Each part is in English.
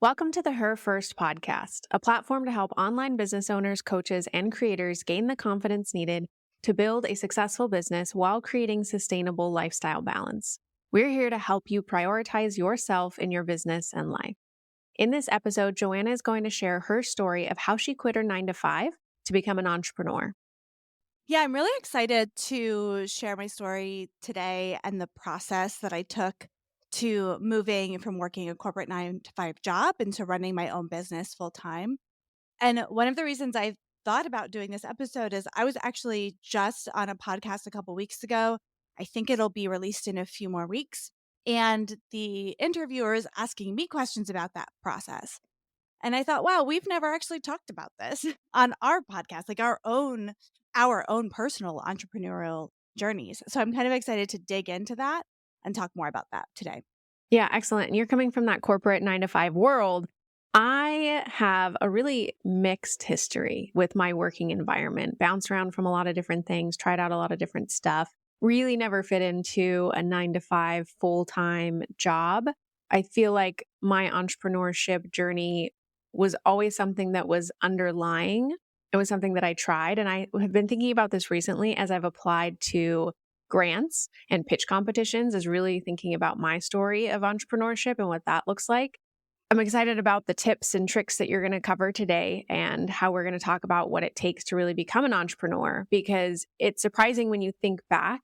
Welcome to the Her First podcast, a platform to help online business owners, coaches, and creators gain the confidence needed to build a successful business while creating sustainable lifestyle balance. We're here to help you prioritize yourself in your business and life. In this episode, Joanna is going to share her story of how she quit her 9-to-5 to become an entrepreneur. Yeah, I'm really excited to share my story today and the process that I took to moving from working a corporate 9-to-5 job into running my own business full time. And one of the reasons I thought about doing this episode is I was actually just on a podcast a couple weeks ago. I think it'll be released in a few more weeks. And the interviewer is asking me questions about that process. And I thought, wow, we've never actually talked about this on our podcast, like our own personal entrepreneurial journeys. So I'm kind of excited to dig into that and talk more about that today. Yeah, excellent. And you're coming from that corporate 9-to-5 world. I have a really mixed history with my working environment, bounced around from a lot of different things, tried out a lot of different stuff, really never fit into a 9-to-5 full-time job. I feel like my entrepreneurship journey was always something that was underlying. It was something that I tried. And I have been thinking about this recently as I've applied to grants and pitch competitions, is really thinking about my story of entrepreneurship and what that looks like. I'm excited about the tips and tricks that you're going to cover today and how we're going to talk about what it takes to really become an entrepreneur, because it's surprising when you think back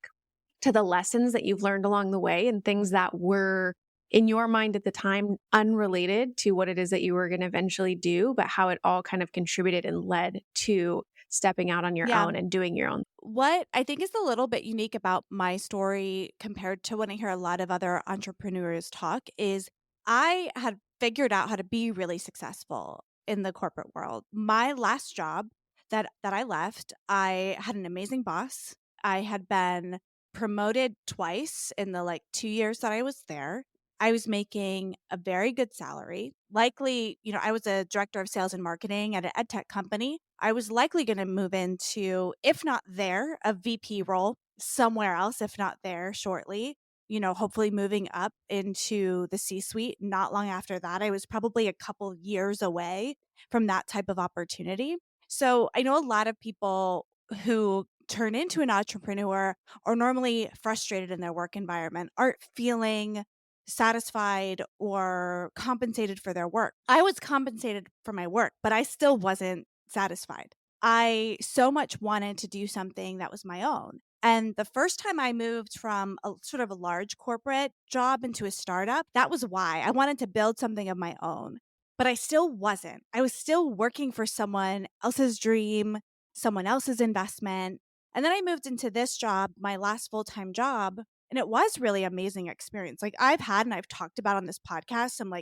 to the lessons that you've learned along the way and things that were in your mind at the time unrelated to what it is that you were going to eventually do, but how it all kind of contributed and led to stepping out on your Yeah. own and doing your own. What I think is a little bit unique about my story compared to when I hear a lot of other entrepreneurs talk is I had figured out how to be really successful in the corporate world. My last job that I left, I had an amazing boss. I had been promoted twice in the 2 years that I was there. I was making a very good salary. Likely, I was a director of sales and marketing at an ed tech company. I was likely going to move into, if not there, a VP role somewhere else, if not there shortly, hopefully moving up into the C suite. Not long after that, I was probably a couple years away from that type of opportunity. So I know a lot of people who turn into an entrepreneur are normally frustrated in their work environment, aren't feeling satisfied or compensated for their work. I was compensated for my work, but I still wasn't satisfied. I so much wanted to do something that was my own. And the first time I moved from a sort of a large corporate job into a startup, that was why I wanted to build something of my own. But I still wasn't. I was still working for someone else's dream, someone else's investment. And then I moved into this job, my last full-time job, and it was really amazing experience. Like I've had and I've talked about on this podcast some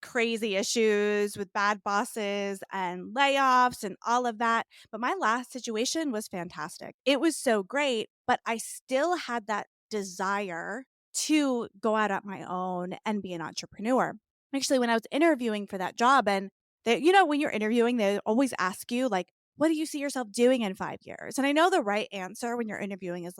crazy issues with bad bosses and layoffs and all of that. But my last situation was fantastic. It was so great, but I still had that desire to go out on my own and be an entrepreneur. Actually, when I was interviewing for that job, and when you're interviewing, they always ask you, what do you see yourself doing in 5 years? And I know the right answer when you're interviewing is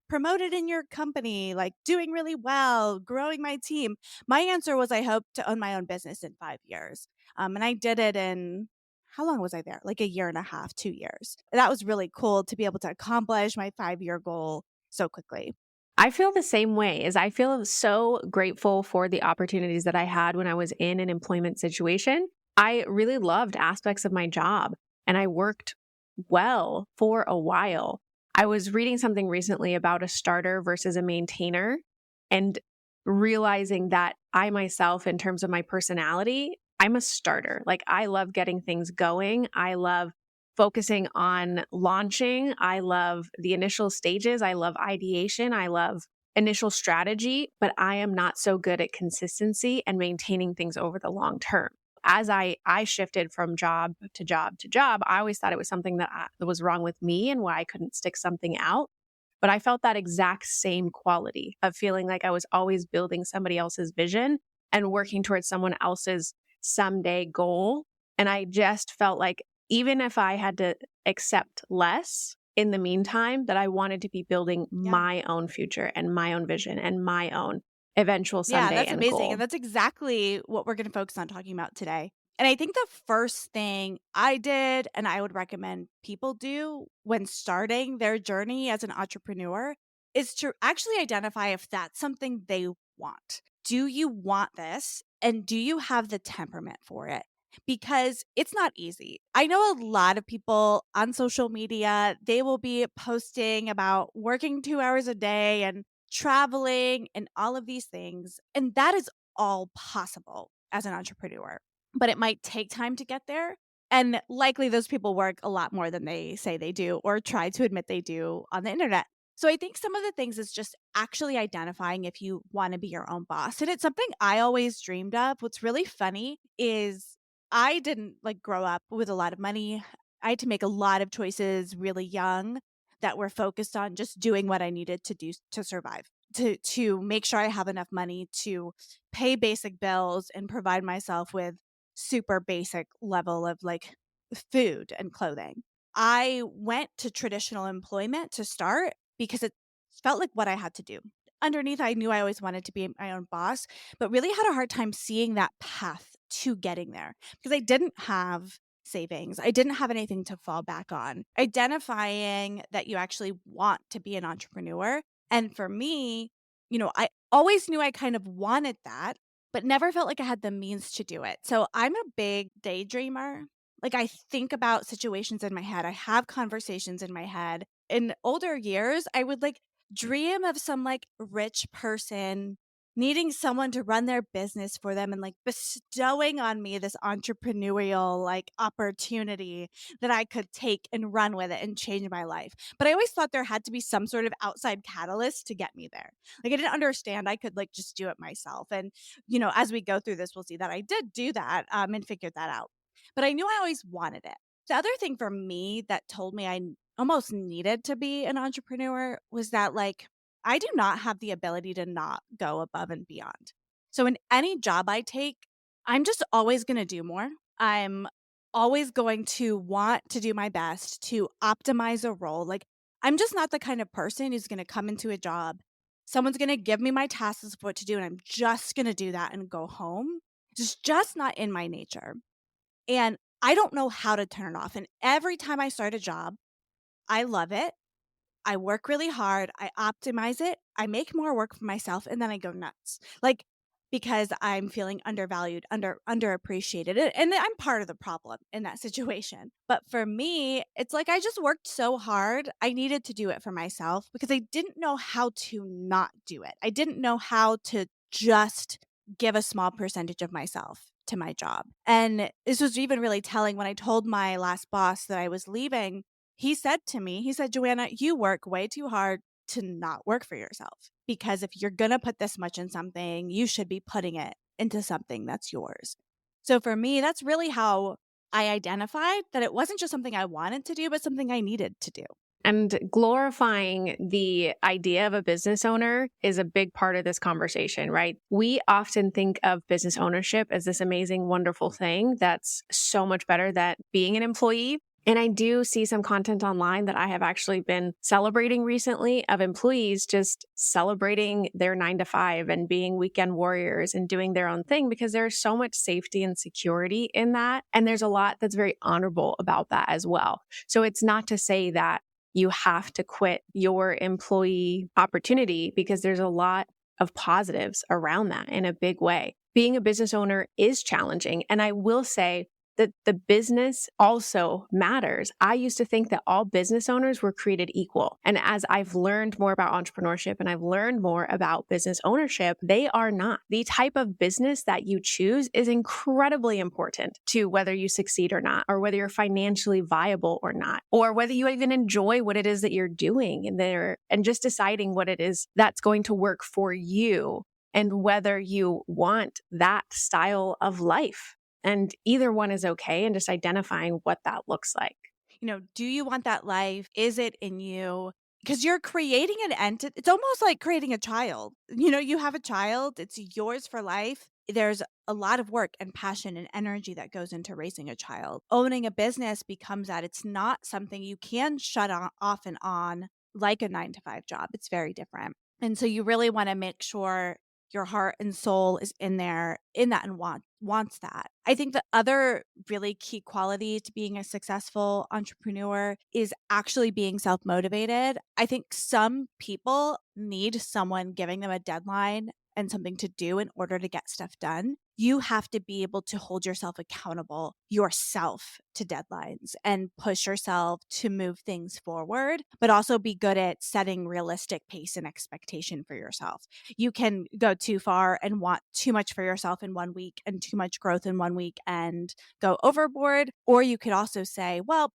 promoted in your company, doing really well, growing my team. My answer was I hope to own my own business in 5 years. And I did it in, how long was I there? Like a year and a half, 2 years. That was really cool to be able to accomplish my 5-year goal so quickly. I feel the same way. As I feel so grateful for the opportunities that I had when I was in an employment situation. I really loved aspects of my job and I worked well for a while. I was reading something recently about a starter versus a maintainer and realizing that I myself, in terms of my personality, I'm a starter. Like I love getting things going. I love focusing on launching. I love the initial stages. I love ideation. I love initial strategy, but I am not so good at consistency and maintaining things over the long term. As I shifted from job to job to job, I always thought it was something that was wrong with me and why I couldn't stick something out. But I felt that exact same quality of feeling like I was always building somebody else's vision and working towards someone else's someday goal. And I just felt like even if I had to accept less in the meantime, that I wanted to be building Yeah. my own future and my own vision and my own eventual Yeah, someday that's end amazing. goal. And that's exactly what we're going to focus on talking about today. And I think the first thing I did, and I would recommend people do when starting their journey as an entrepreneur, is to actually identify if that's something they want. Do you want this? And do you have the temperament for it? Because it's not easy. I know a lot of people on social media, they will be posting about working 2 hours a day and traveling and all of these things. And that is all possible as an entrepreneur, but it might take time to get there. And likely those people work a lot more than they say they do or try to admit they do on the internet. So I think some of the things is just actually identifying if you want to be your own boss. And it's something I always dreamed of. What's really funny is I didn't like grow up with a lot of money. I had to make a lot of choices really young that were focused on just doing what I needed to do to survive, to make sure I have enough money to pay basic bills and provide myself with super basic level of like food and clothing. I went to traditional employment to start because it felt like what I had to do. Underneath, I knew I always wanted to be my own boss, but really had a hard time seeing that path to getting there because I didn't have savings. I didn't have anything to fall back on. Identifying that you actually want to be an entrepreneur. And for me, I always knew I kind of wanted that, but never felt like I had the means to do it. So I'm a big daydreamer. Like I think about situations in my head. I have conversations in my head. In older years, I would like dream of some like rich person needing someone to run their business for them and like bestowing on me this entrepreneurial like opportunity that I could take and run with it and change my life. But I always thought there had to be some sort of outside catalyst to get me there. Like I didn't understand I could like just do it myself. And as we go through this, we'll see that I did do that and figured that out. But I knew I always wanted it. The other thing for me that told me almost needed to be an entrepreneur was that like I do not have the ability to not go above and beyond. So in any job I take, I'm just always going to do more. I'm always going to want to do my best to optimize a role. Like I'm just not the kind of person who's going to come into a job. Someone's going to give me my tasks of what to do and I'm just going to do that and go home. It's just not in my nature. And I don't know how to turn it off. And every time I start a job, I love it. I work really hard, I optimize it, I make more work for myself, and then I go nuts. Like, because I'm feeling undervalued, underappreciated, and I'm part of the problem in that situation. But for me, it's like I just worked so hard, I needed to do it for myself because I didn't know how to not do it. I didn't know how to just give a small percentage of myself to my job. And this was even really telling when I told my last boss that I was leaving. He said to me, he said, "Joanna, you work way too hard to not work for yourself because if you're going to put this much in something, you should be putting it into something that's yours." So for me, that's really how I identified that it wasn't just something I wanted to do, but something I needed to do. And glorifying the idea of a business owner is a big part of this conversation, right? We often think of business ownership as this amazing, wonderful thing that's so much better than being an employee. And I do see some content online that I have actually been celebrating recently of employees just celebrating their 9 to 5 and being weekend warriors and doing their own thing because there's so much safety and security in that. And there's a lot that's very honorable about that as well. So it's not to say that you have to quit your employee opportunity because there's a lot of positives around that in a big way. Being a business owner is challenging. And I will say that the business also matters. I used to think that all business owners were created equal. And as I've learned more about entrepreneurship and I've learned more about business ownership, they are not. The type of business that you choose is incredibly important to whether you succeed or not, or whether you're financially viable or not, or whether you even enjoy what it is that you're doing and just deciding what it is that's going to work for you and whether you want that style of life. And either one is okay, and just identifying what that looks like. Do you want that life? Is it in you? Because you're creating an entity. It's almost like creating a child. You have a child, it's yours for life. There's a lot of work and passion and energy that goes into raising a child. Owning a business becomes that it's not something you can shut off and on like a 9 to 5 job. It's very different. And so you really want to make sure your heart and soul is in there in that and wants that. I think the other really key quality to being a successful entrepreneur is actually being self-motivated. I think some people need someone giving them a deadline and something to do in order to get stuff done. You have to be able to hold yourself accountable yourself to deadlines and push yourself to move things forward, but also be good at setting realistic pace and expectation for yourself. You can go too far and want too much for yourself in 1 week and too much growth in 1 week and go overboard. Or you could also say, well,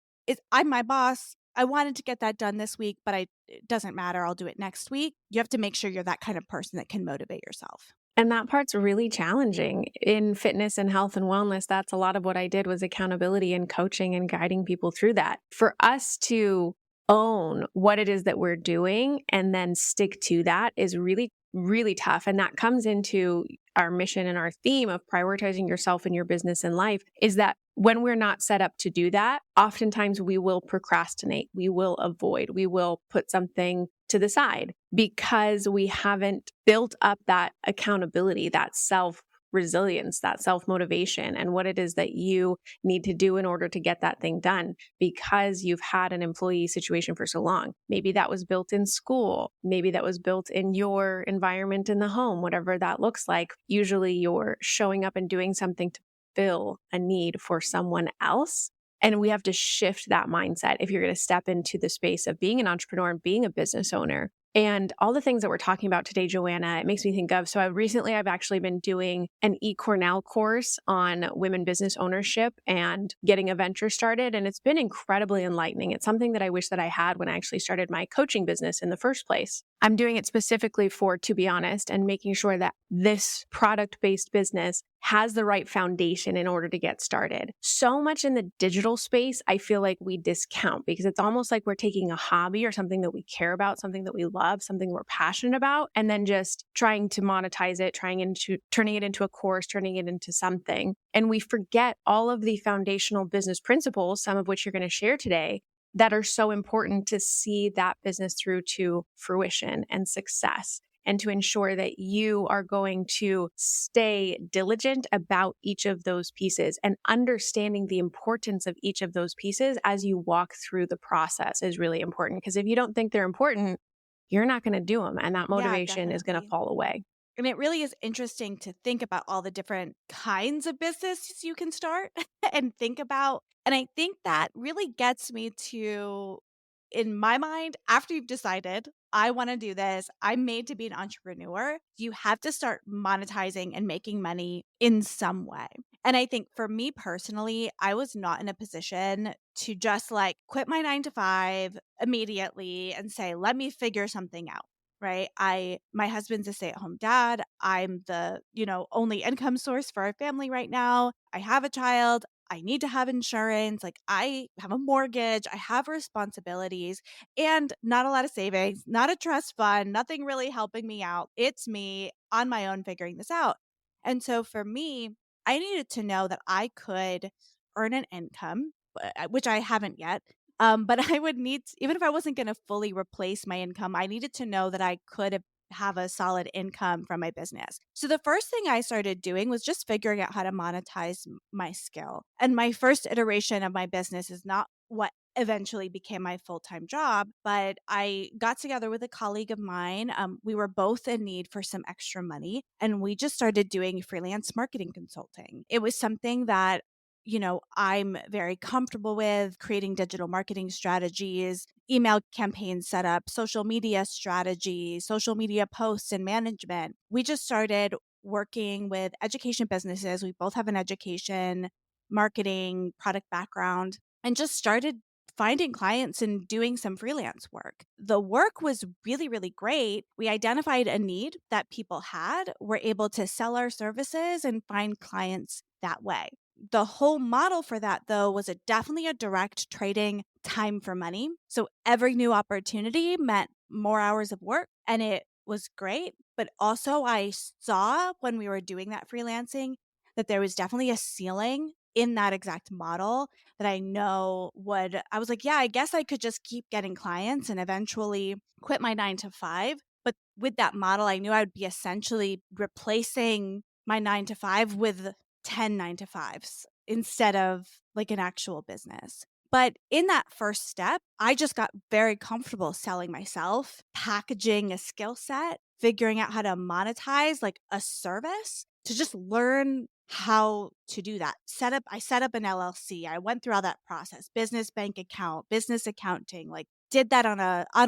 I'm my boss. I wanted to get that done this week, but it doesn't matter. I'll do it next week. You have to make sure you're that kind of person that can motivate yourself. And that part's really challenging. In fitness and health and wellness, that's a lot of what I did was accountability and coaching and guiding people through that. For us to own what it is that we're doing and then stick to that is really, really tough. And that comes into our mission and our theme of prioritizing yourself in your business and life, is that when we're not set up to do that, oftentimes we will procrastinate, we will avoid, we will put something to the side because we haven't built up that accountability, that self resilience, that self motivation, and what it is that you need to do in order to get that thing done because you've had an employee situation for so long. Maybe that was built in school. Maybe that was built in your environment in the home, whatever that looks like. Usually you're showing up and doing something to fill a need for someone else. And we have to shift that mindset if you're going to step into the space of being an entrepreneur and being a business owner. And all the things that we're talking about today, Joanna, it makes me think of. So I've actually been doing an eCornell course on women business ownership and getting a venture started. And it's been incredibly enlightening. It's something that I wish that I had when I actually started my coaching business in the first place. I'm doing it specifically for, to be honest, and making sure that this product-based business has the right foundation in order to get started. So much in the digital space, I feel like we discount because it's almost like we're taking a hobby or something that we care about, something that we love, something we're passionate about, and then just trying to monetize it, turning it into a course, turning it into something. And we forget all of the foundational business principles, some of which you're going to share today, that are so important to see that business through to fruition and success, and to ensure that you are going to stay diligent about each of those pieces and understanding the importance of each of those pieces as you walk through the process is really important. Because if you don't think they're important, you're not going to do them, and that Yeah, motivation is going to definitely. fall away. And it really is interesting to think about all the different kinds of businesses you can start and think about. And I think that really gets me to, in my mind, after you've decided, I want to do this, I'm made to be an entrepreneur, you have to start monetizing and making money in some way. And I think for me personally, I was not in a position to just like quit my 9 to 5 immediately and say, let me figure something out. Right. My husband's a stay-at-home dad. I'm the, only income source for our family right now. I have a child. I need to have insurance. Like I have a mortgage. I have responsibilities and not a lot of savings, not a trust fund, nothing really helping me out. It's me on my own figuring this out. And so for me, I needed to know that I could earn an income, which I haven't yet. But I would need, even if I wasn't going to fully replace my income, I needed to know that I could have a solid income from my business. So the first thing I started doing was just figuring out how to monetize my skill. And my first iteration of my business is not what eventually became my full-time job, but I got together with a colleague of mine. We were both in need for some extra money, and we just started doing freelance marketing consulting. It was something that I'm very comfortable with creating digital marketing strategies, email campaign setup, social media strategy, social media posts and management. We just started working with education businesses. We both have an education, marketing, product background, and just started finding clients and doing some freelance work. The work was really, really great. We identified a need that people had. We're able to sell our services and find clients that way. The whole model for that, though, was definitely a direct trading time for money. So every new opportunity meant more hours of work, and it was great. But also, I saw when we were doing that freelancing that there was definitely a ceiling in that exact model that I was like, yeah, I guess I could just keep getting clients and eventually quit my 9 to 5. But with that model, I knew I would be essentially replacing my 9 to 5 with 10 9 to 5s instead of like an actual business. But in that first step, I just got very comfortable selling myself, packaging a skill set, figuring out how to monetize like a service to just learn how to do that. I set up an LLC. I went through all that process, business bank account, business accounting, like did that on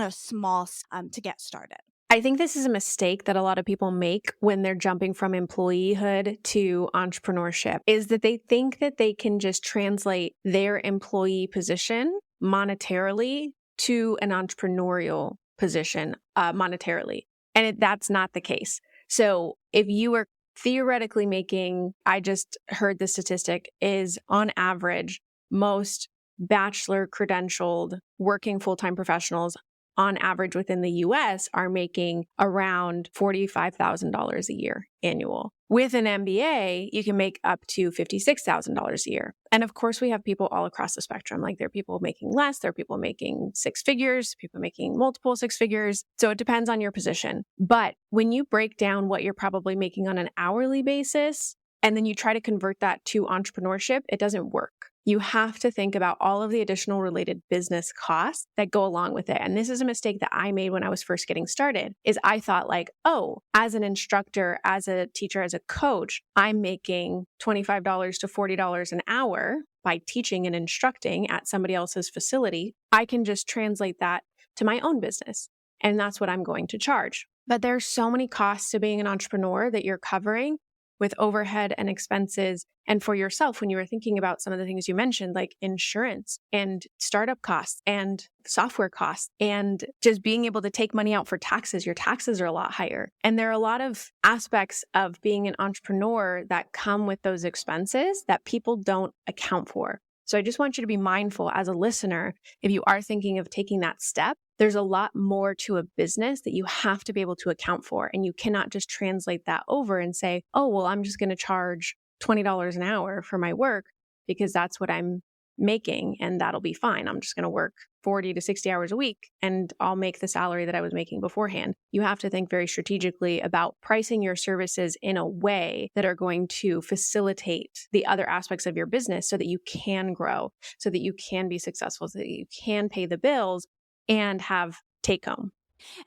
a small to get started. I think this is a mistake that a lot of people make when they're jumping from employeehood to entrepreneurship, is that they think that they can just translate their employee position monetarily to an entrepreneurial position monetarily. And that's not the case. So if you are theoretically making, I just heard the statistic is on average, most bachelor credentialed working full-time professionals on average within the US are making around $45,000 a year annual. With an MBA, you can make up to $56,000 a year. And of course, we have people all across the spectrum. Like there are people making less, there are people making six figures, people making multiple six figures. So it depends on your position. But when you break down what you're probably making on an hourly basis, and then you try to convert that to entrepreneurship, it doesn't work. You have to think about all of the additional related business costs that go along with it. And this is a mistake that I made when I was first getting started, is I thought like, oh, as an instructor, as a teacher, as a coach, I'm making $25 to $40 an hour by teaching and instructing at somebody else's facility. I can just translate that to my own business. And that's what I'm going to charge. But there's so many costs to being an entrepreneur that you're covering with overhead and expenses. And for yourself, when you were thinking about some of the things you mentioned, like insurance and startup costs and software costs and just being able to take money out for taxes, your taxes are a lot higher. And there are a lot of aspects of being an entrepreneur that come with those expenses that people don't account for. So I just want you to be mindful as a listener, if you are thinking of taking that step, there's a lot more to a business that you have to be able to account for. And you cannot just translate that over and say, oh, well, I'm just going to charge $20 an hour for my work because that's what I'm making and that'll be fine. I'm just going to work 40 to 60 hours a week and I'll make the salary that I was making beforehand. You have to think very strategically about pricing your services in a way that are going to facilitate the other aspects of your business so that you can grow, so that you can be successful, so that you can pay the bills and have take home.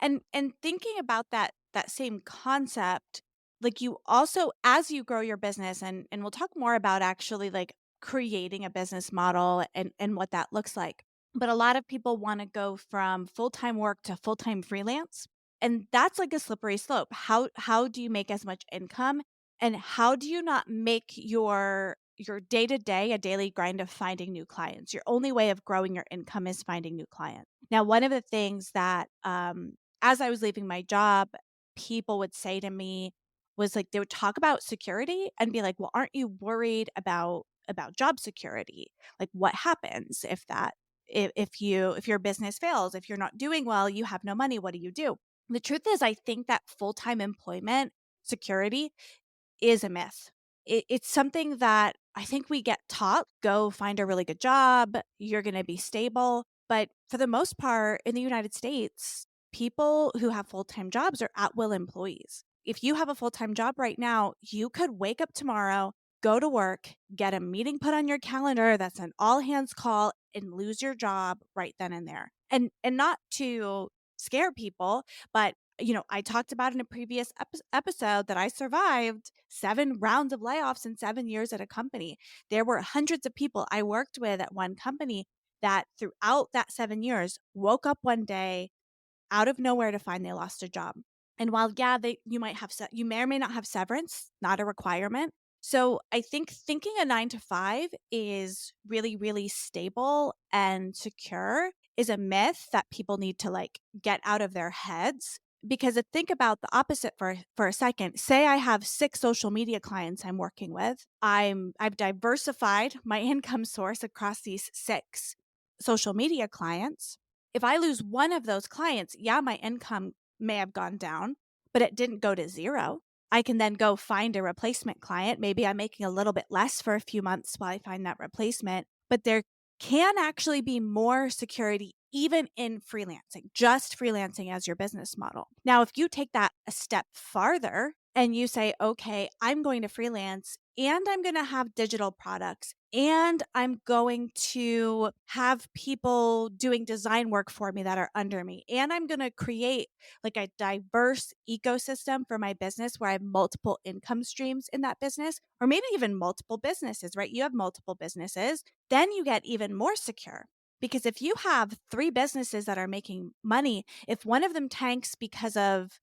And thinking about that same concept, like you also, as you grow your business, and we'll talk more about actually like creating a business model and what that looks like. But a lot of people want to go from full-time work to full-time freelance. And that's like a slippery slope. How do you make as much income? And how do you not make your day-to-day a daily grind of finding new clients? Your only way of growing your income is finding new clients. Now, one of the things that as I was leaving my job, people would say to me was like they would talk about security and be like, "Well, aren't you worried about job security? Like what happens if your business fails, if you're not doing well, you have no money, what do you do?" The truth is I think that full-time employment security is a myth. It's something that I think we get taught, go find a really good job, you're going to be stable. But for the most part, in the United States, people who have full-time jobs are at-will employees. If you have a full-time job right now, you could wake up tomorrow, go to work, get a meeting put on your calendar that's an all-hands call, and lose your job right then and there. And not to scare people, but I talked about in a previous episode that I survived 7 rounds of layoffs in 7 years at a company. There were hundreds of people I worked with at one company that throughout that 7 years woke up one day out of nowhere to find they lost a job. And while you may or may not have severance, not a requirement. So I think thinking a 9 to 5 is really, really stable and secure is a myth that people need to like get out of their heads. Because think about the opposite for a second. Say I have 6 social media clients I'm working with. I've diversified my income source across these 6 social media clients. If I lose one of those clients, yeah, my income may have gone down, but it didn't go to zero. I can then go find a replacement client. Maybe I'm making a little bit less for a few months while I find that replacement, but can actually be more security even in freelancing, just freelancing as your business model. Now, if you take that a step farther and you say, okay, I'm going to freelance and I'm going to have digital products and I'm going to have people doing design work for me that are under me, and I'm going to create like a diverse ecosystem for my business where I have multiple income streams in that business, or maybe even multiple businesses, right? You have multiple businesses, then you get even more secure. Because if you have three businesses that are making money, if one of them tanks because of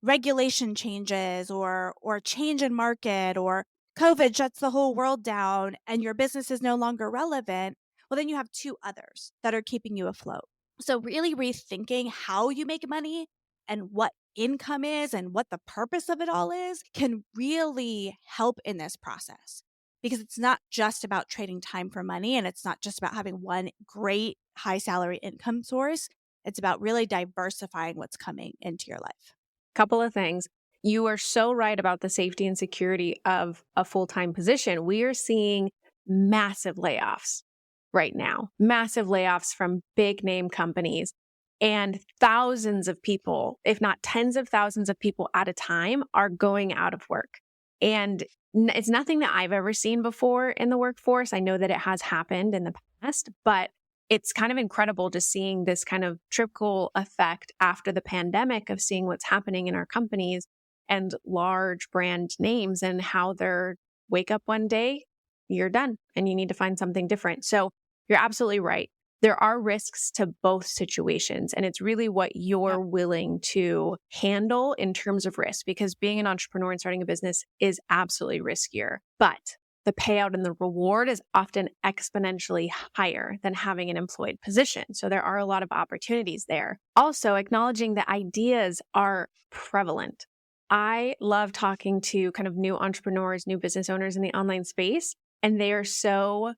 regulation changes or change in market or COVID shuts the whole world down and your business is no longer relevant, well, then you have two others that are keeping you afloat. So, really rethinking how you make money and what income is and what the purpose of it all is can really help in this process, because it's not just about trading time for money and it's not just about having one great high salary income source. It's about really diversifying what's coming into your life. Couple of things. You are so right about the safety and security of a full-time position. We are seeing massive layoffs right now, massive layoffs from big name companies, and thousands of people, if not tens of thousands of people at a time, are going out of work. And it's nothing that I've ever seen before in the workforce. I know that it has happened in the past, but it's kind of incredible just seeing this kind of trickle effect after the pandemic of seeing what's happening in our companies and large brand names and how they're wake up one day, you're done and you need to find something different. So you're absolutely right. There are risks to both situations, and it's really what you're Yep. willing to handle in terms of risk, because being an entrepreneur and starting a business is absolutely riskier. But the payout and the reward is often exponentially higher than having an employed position. So there are a lot of opportunities there. Also, acknowledging that ideas are prevalent. I love talking to kind of new entrepreneurs, new business owners in the online space, and they are so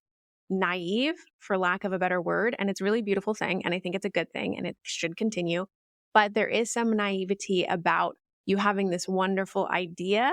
naive, for lack of a better word. And it's a really beautiful thing. And I think it's a good thing and it should continue. But there is some naivety about you having this wonderful idea,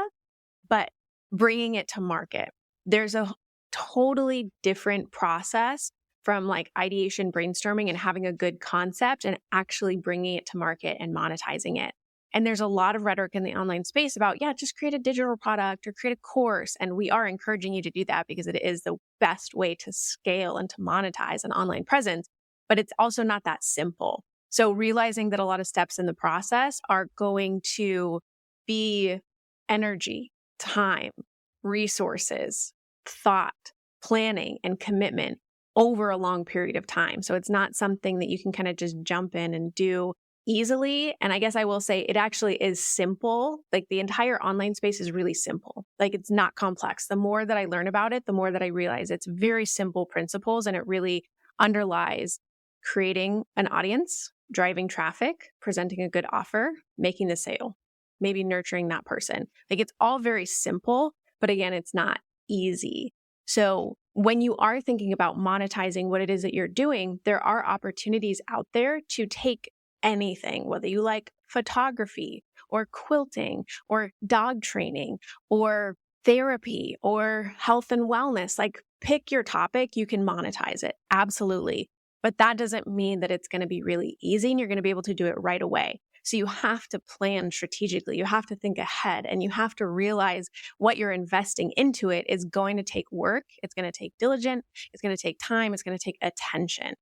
but bringing it to market. There's a totally different process from like ideation, brainstorming, and having a good concept and actually bringing it to market and monetizing it. And there's a lot of rhetoric in the online space about, yeah, just create a digital product or create a course. And we are encouraging you to do that because it is the best way to scale and to monetize an online presence. But it's also not that simple. So realizing that a lot of steps in the process are going to be energy, time, resources, thought, planning, and commitment over a long period of time. So it's not something that you can kind of just jump in and do easily. And I guess I will say it actually is simple. Like the entire online space is really simple. Like it's not complex. The more that I learn about it, the more that I realize it's very simple principles, and it really underlies creating an audience, driving traffic, presenting a good offer, making the sale, maybe nurturing that person. Like it's all very simple, but again, it's not easy. So when you are thinking about monetizing what it is that you're doing, there are opportunities out there to take anything, whether you like photography or quilting or dog training or therapy or health and wellness. Like pick your topic, you can monetize it. Absolutely. But that doesn't mean that it's going to be really easy and you're going to be able to do it right away. So you have to plan strategically. You have to think ahead, and you have to realize what you're investing into it is going to take work. It's going to take diligence. It's going to take time. It's going to take attention.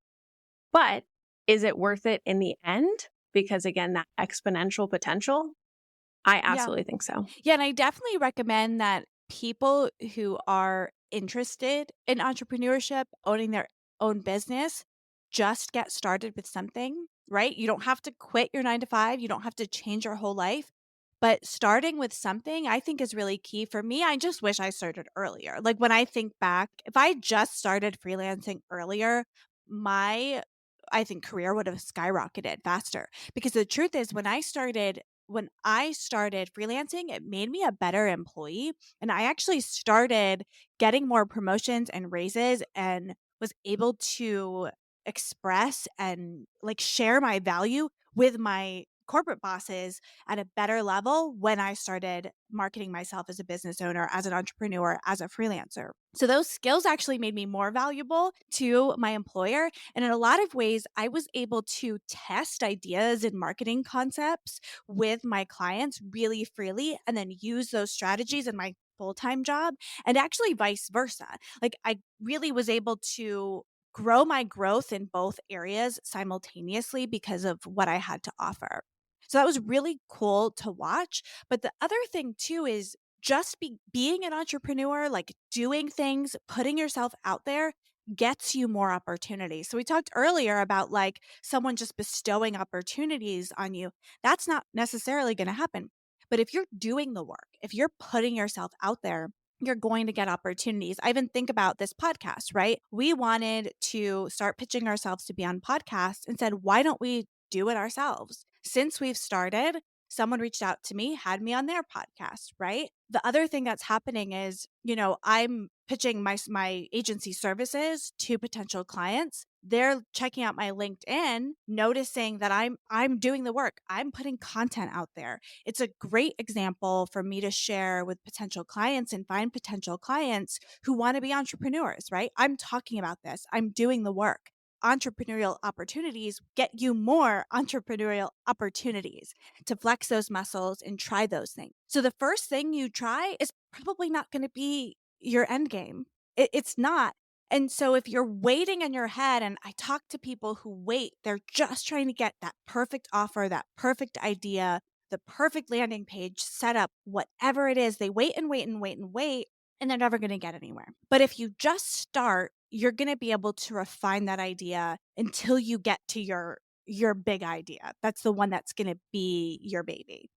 But is it worth it in the end? Because again, that exponential potential, I Yeah. absolutely think so. Yeah. And I definitely recommend that people who are interested in entrepreneurship, owning their own business, just get started with something, right? You don't have to quit your 9 to 5. You don't have to change your whole life. But starting with something, I think, is really key. For me, I just wish I started earlier. Like when I think back, if I just started freelancing earlier, my, I think, career would have skyrocketed faster. Because the truth is, when I started freelancing, it made me a better employee. And I actually started getting more promotions and raises and was able to express and like share my value with my corporate bosses at a better level when I started marketing myself as a business owner, as an entrepreneur, as a freelancer. So those skills actually made me more valuable to my employer. And in a lot of ways, I was able to test ideas and marketing concepts with my clients really freely and then use those strategies in my full-time job, and actually vice versa. Like I really was able to grow my growth in both areas simultaneously because of what I had to offer. So that was really cool to watch. But the other thing too is just being an entrepreneur, like doing things, putting yourself out there gets you more opportunities. So we talked earlier about like someone just bestowing opportunities on you. That's not necessarily going to happen. But if you're doing the work, if you're putting yourself out there, you're going to get opportunities. I even think about this podcast, right? We wanted to start pitching ourselves to be on podcasts and said, why don't we do it ourselves? Since we've started, someone reached out to me, had me on their podcast, right? The other thing that's happening is, I'm pitching my agency services to potential clients. They're checking out my LinkedIn, noticing that I'm doing the work. I'm putting content out there. It's a great example for me to share with potential clients and find potential clients who want to be entrepreneurs, right? I'm talking about this. I'm doing the work. Entrepreneurial opportunities get you more entrepreneurial opportunities to flex those muscles and try those things. So the first thing you try is probably not going to be your end game. It's not. And so if you're waiting in your head, and I talk to people who wait, they're just trying to get that perfect offer, that perfect idea, the perfect landing page set up, whatever it is, they wait and wait and wait and wait, and they're never going to get anywhere. But if you just start, you're going to be able to refine that idea until you get to your big idea. That's the one that's going to be your baby.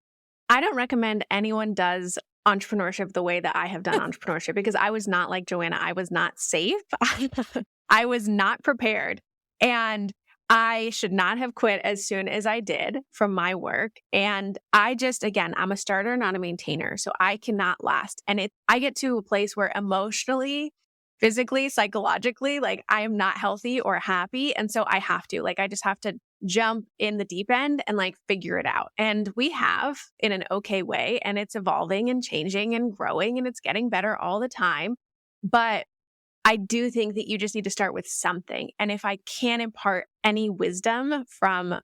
I don't recommend anyone does entrepreneurship the way that I have done entrepreneurship because I was not like Joanna. I was not safe. I was not prepared. And I should not have quit as soon as I did from my work. And I just, again, I'm a starter, not a maintainer. So I cannot last. And I get to a place where emotionally, physically, psychologically, like I am not healthy or happy. And so I have to, like, I just have to jump in the deep end and like figure it out. And we have in an okay way, and it's evolving and changing and growing and it's getting better all the time. But I do think that you just need to start with something. And if I can impart any wisdom from,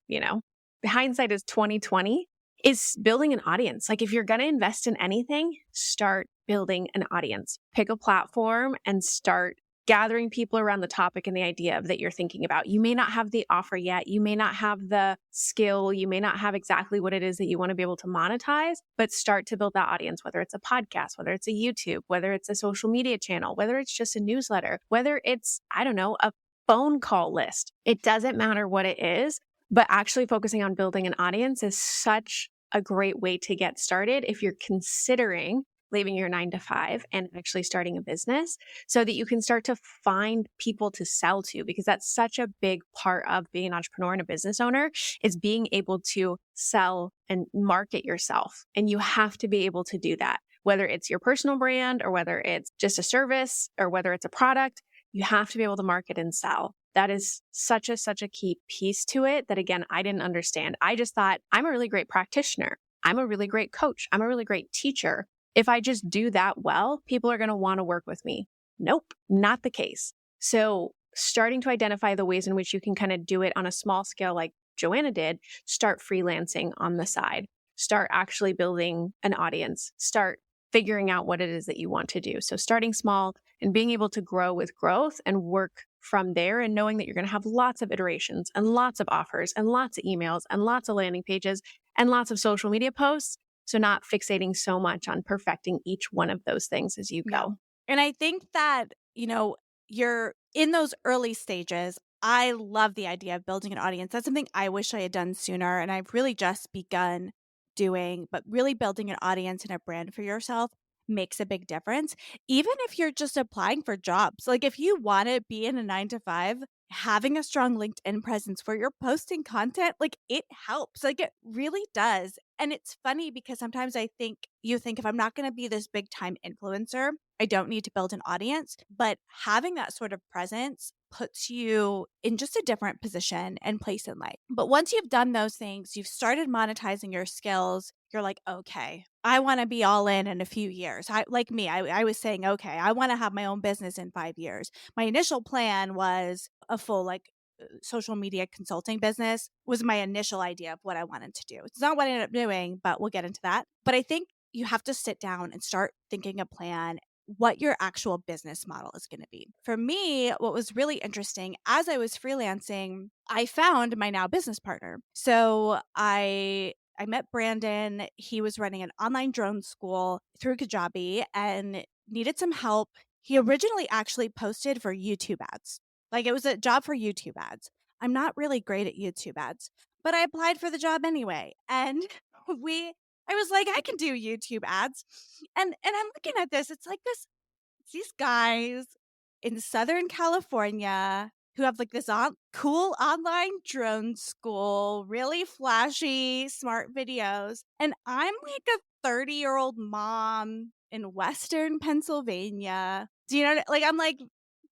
hindsight is 2020, is building an audience. Like if you're going to invest in anything, start building an audience. Pick a platform and start gathering people around the topic and the idea that you're thinking about. You may not have the offer yet. You may not have the skill. You may not have exactly what it is that you want to be able to monetize, but start to build that audience, whether it's a podcast, whether it's a YouTube, whether it's a social media channel, whether it's just a newsletter, whether it's, I don't know, a phone call list. It doesn't matter what it is, but actually focusing on building an audience is such a great way to get started if you're considering leaving your 9 to 5 and actually starting a business so that you can start to find people to sell to, because that's such a big part of being an entrepreneur and a business owner is being able to sell and market yourself. And you have to be able to do that, whether it's your personal brand or whether it's just a service or whether it's a product, you have to be able to market and sell. That is such a key piece to it that, again, I didn't understand. I just thought I'm a really great practitioner. I'm a really great coach. I'm a really great teacher. If I just do that well, people are going to want to work with me. Nope, not the case. So starting to identify the ways in which you can kind of do it on a small scale like Joanna did, start freelancing on the side, start actually building an audience, start figuring out what it is that you want to do. So starting small and being able to grow with growth and work from there and knowing that you're going to have lots of iterations and lots of offers and lots of emails and lots of landing pages and lots of social media posts. So not fixating so much on perfecting each one of those things as you go. And I think that, you're in those early stages. I love the idea of building an audience. That's something I wish I had done sooner. And I've really just begun doing, but really building an audience and a brand for yourself makes a big difference. Even if you're just applying for jobs, like if you want to be in a 9 to 5, having a strong LinkedIn presence where you're posting content, like it helps. Like it really does. And it's funny because sometimes you think if I'm not going to be this big time influencer, I don't need to build an audience. But having that sort of presence puts you in just a different position and place in life. But once you've done those things, you've started monetizing your skills, you're like, okay, I want to be all in a few years. Like me, I was saying, okay, I want to have my own business in 5 years. My initial plan was a full social media consulting business was my initial idea of what I wanted to do. It's not what I ended up doing, but we'll get into that. But I think you have to sit down and start thinking a plan what your actual business model is going to be. For me, what was really interesting as I was freelancing, I found my now business partner. So I met Brandon. He was running an online drone school through Kajabi and needed some help. He originally actually posted for YouTube ads. Like it was a job for YouTube ads. I'm not really great at YouTube ads, but I applied for the job anyway. And we I was like, I can do YouTube ads. And I'm looking at this. It's these guys in Southern California who have like this cool online drone school, really flashy, smart videos. And I'm like a 30-year-old mom in Western Pennsylvania. Do you know like I'm like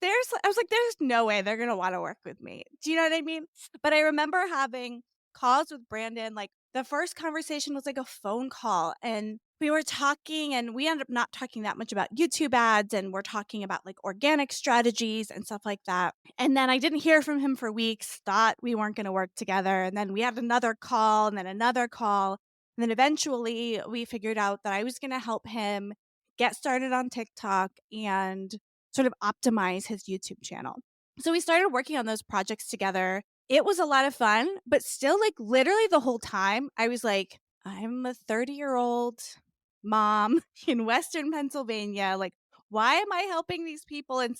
I was like, there's no way they're gonna want to work with me. Do you know what I mean? But I remember having calls with Brandon. Like the first conversation was like a phone call, and we were talking, and we ended up not talking that much about YouTube ads, and we're talking about like organic strategies and stuff like that. And then I didn't hear from him for weeks, thought we weren't going to work together. And then we had another call, and then another call. And then eventually we figured out that I was going to help him get started on TikTok and sort of optimize his YouTube channel. So we started working on those projects together. It was a lot of fun, but still, like, literally the whole time, I was like, I'm a 30-year-old mom in Western Pennsylvania. Like, why am I helping these people in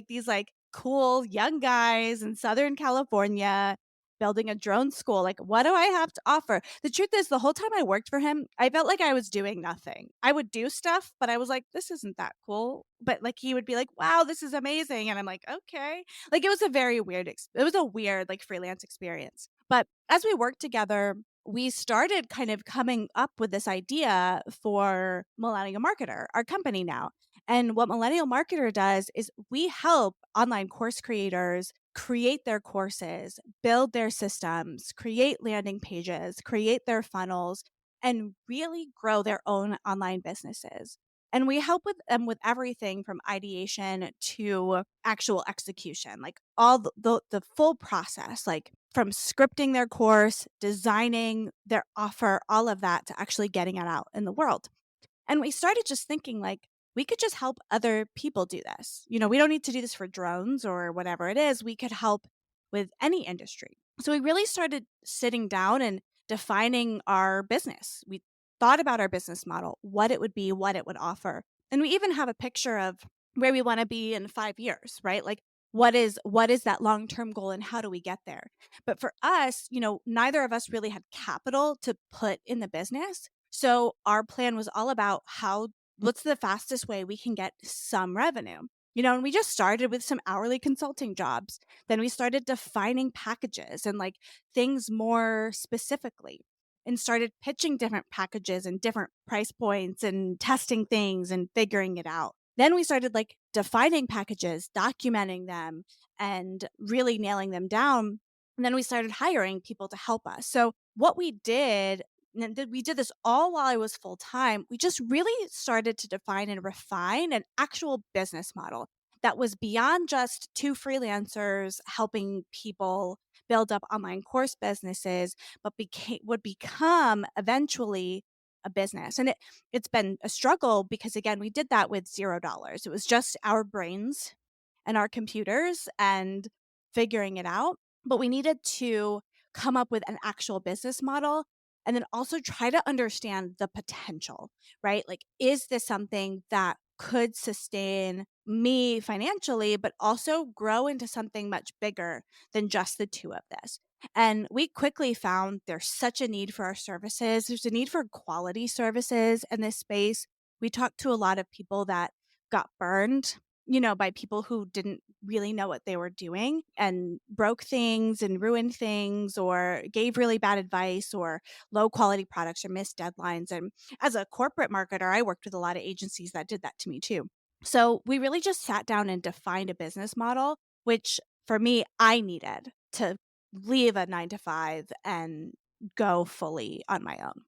these like cool young guys in Southern California building a drone school? Like, what do I have to offer? The truth is, the whole time I worked for him, I felt like I was doing nothing. I would do stuff, but I was like, this isn't that cool. But like, he would be like, wow, this is amazing. And I'm like, okay. Like, it was a very weird, it was a weird, like, freelance experience. But as we worked together, we started kind of coming up with this idea for Millennial Marketer, our company now. And what Millennial Marketer does is we help online course creators create their courses, build their systems, create landing pages, create their funnels, and really grow their own online businesses. And we help with them with everything from ideation to actual execution, like all the full process, like from scripting their course, designing their offer, all of that to actually getting it out in the world. And we started just thinking like, we could just help other people do this. You know, we don't need to do this for drones or whatever it is. We could help with any industry. So we really started sitting down and defining our business. We thought about our business model, what it would be, what it would offer. And we even have a picture of where we want to be in 5 years, right? Like what is that long-term goal and how do we get there? But for us, you know, neither of us really had capital to put in the business. So our plan was all about what's the fastest way we can get some revenue. You know, and we just started with some hourly consulting jobs. Then we started defining packages and like things more specifically and started pitching different packages and different price points and testing things and figuring it out. Then we started like defining packages, documenting them, and really nailing them down. And then we started hiring people to help us. So what we did, and we did this all while I was full time. We just really started to define and refine an actual business model that was beyond just two freelancers helping people build up online course businesses, but would become eventually a business. And it's been a struggle because again, we did that with $0. It was just our brains and our computers and figuring it out. But we needed to come up with an actual business model and then also try to understand the potential, right? Like, is this something that could sustain me financially, but also grow into something much bigger than just the two of this? And we quickly found there's such a need for our services. There's a need for quality services in this space. We talked to a lot of people that got burned, you know, by people who didn't really know what they were doing and broke things and ruined things or gave really bad advice or low quality products or missed deadlines. And as a corporate marketer, I worked with a lot of agencies that did that to me too. So we really just sat down and defined a business model, which for me, I needed to leave a 9 to 5 and go fully on my own.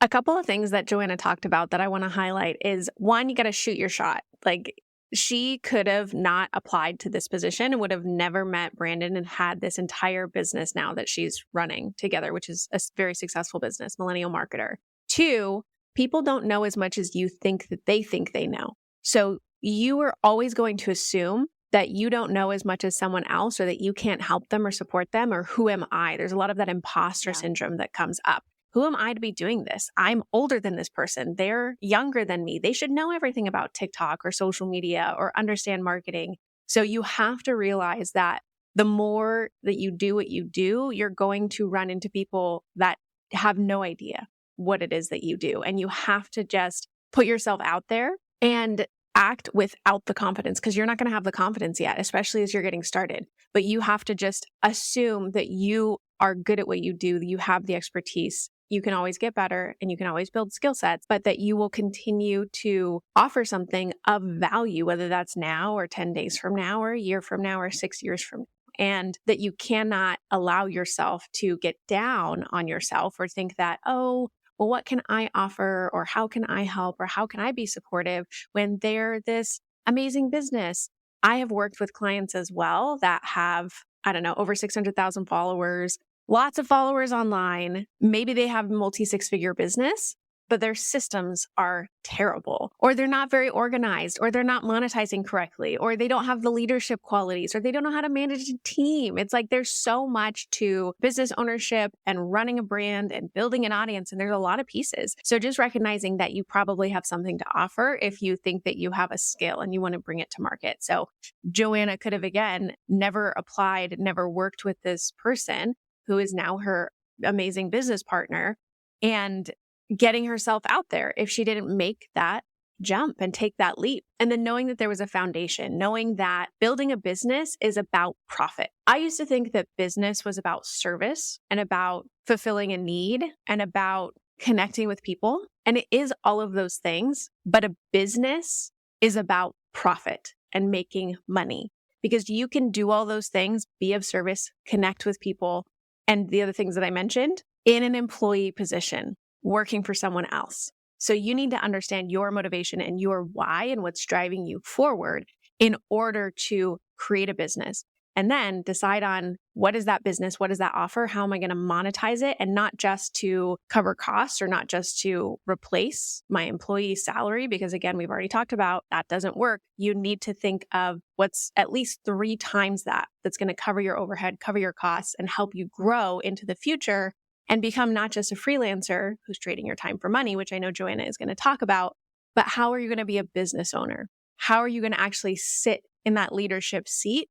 A couple of things that Joanna talked about that I want to highlight is one, you got to shoot your shot. Like she could have not applied to this position and would have never met Brandon and had this entire business now that she's running together, which is a very successful business, Millennial Marketer. Two, people don't know as much as you think that they think they know. So you are always going to assume that you don't know as much as someone else or that you can't help them or support them or who am I? There's a lot of that imposter syndrome that comes up. Who am I to be doing this? I'm older than this person. They're younger than me. They should know everything about TikTok or social media or understand marketing. So you have to realize that the more that you do what you do, you're going to run into people that have no idea what it is that you do. And you have to just put yourself out there and act without the confidence because you're not going to have the confidence yet, especially as you're getting started. But you have to just assume that you are good at what you do, that you have the expertise. You can always get better and you can always build skill sets, but that you will continue to offer something of value, whether that's now or 10 days from now or a year from now or 6 years from now. And that you cannot allow yourself to get down on yourself or think that, oh, well, what can I offer or how can I help or how can I be supportive when they're this amazing business? I have worked with clients as well that have, I don't know, over 600,000 followers, lots of followers online. Maybe they have a multi-six-figure business, but their systems are terrible, or they're not very organized, or they're not monetizing correctly, or they don't have the leadership qualities, or they don't know how to manage a team. It's like there's so much to business ownership and running a brand and building an audience, and there's a lot of pieces. So just recognizing that you probably have something to offer if you think that you have a skill and you want to bring it to market. So Joanna could have, again, never applied, never worked with this person who is now her amazing business partner and getting herself out there if she didn't make that jump and take that leap. And then knowing that there was a foundation, knowing that building a business is about profit. I used to think that business was about service and about fulfilling a need and about connecting with people. And it is all of those things, but a business is about profit and making money because you can do all those things, be of service, connect with people, and the other things that I mentioned in an employee position, working for someone else. So you need to understand your motivation and your why and what's driving you forward in order to create a business. And then decide on what is that business? What does that offer? How am I going to monetize it? And not just to cover costs or not just to replace my employee's salary, because again, we've already talked about that doesn't work. You need to think of what's at least 3 times that's going to cover your overhead, cover your costs, and help you grow into the future and become not just a freelancer who's trading your time for money, which I know Joanna is going to talk about, but how are you going to be a business owner? How are you going to actually sit in that leadership seat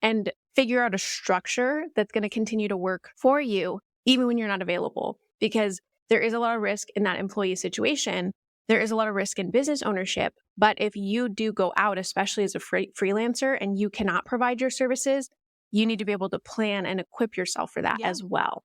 and figure out a structure that's going to continue to work for you, even when you're not available? Because there is a lot of risk in that employee situation. There is a lot of risk in business ownership. But if you do go out, especially as a freelancer, and you cannot provide your services, you need to be able to plan and equip yourself for that as well.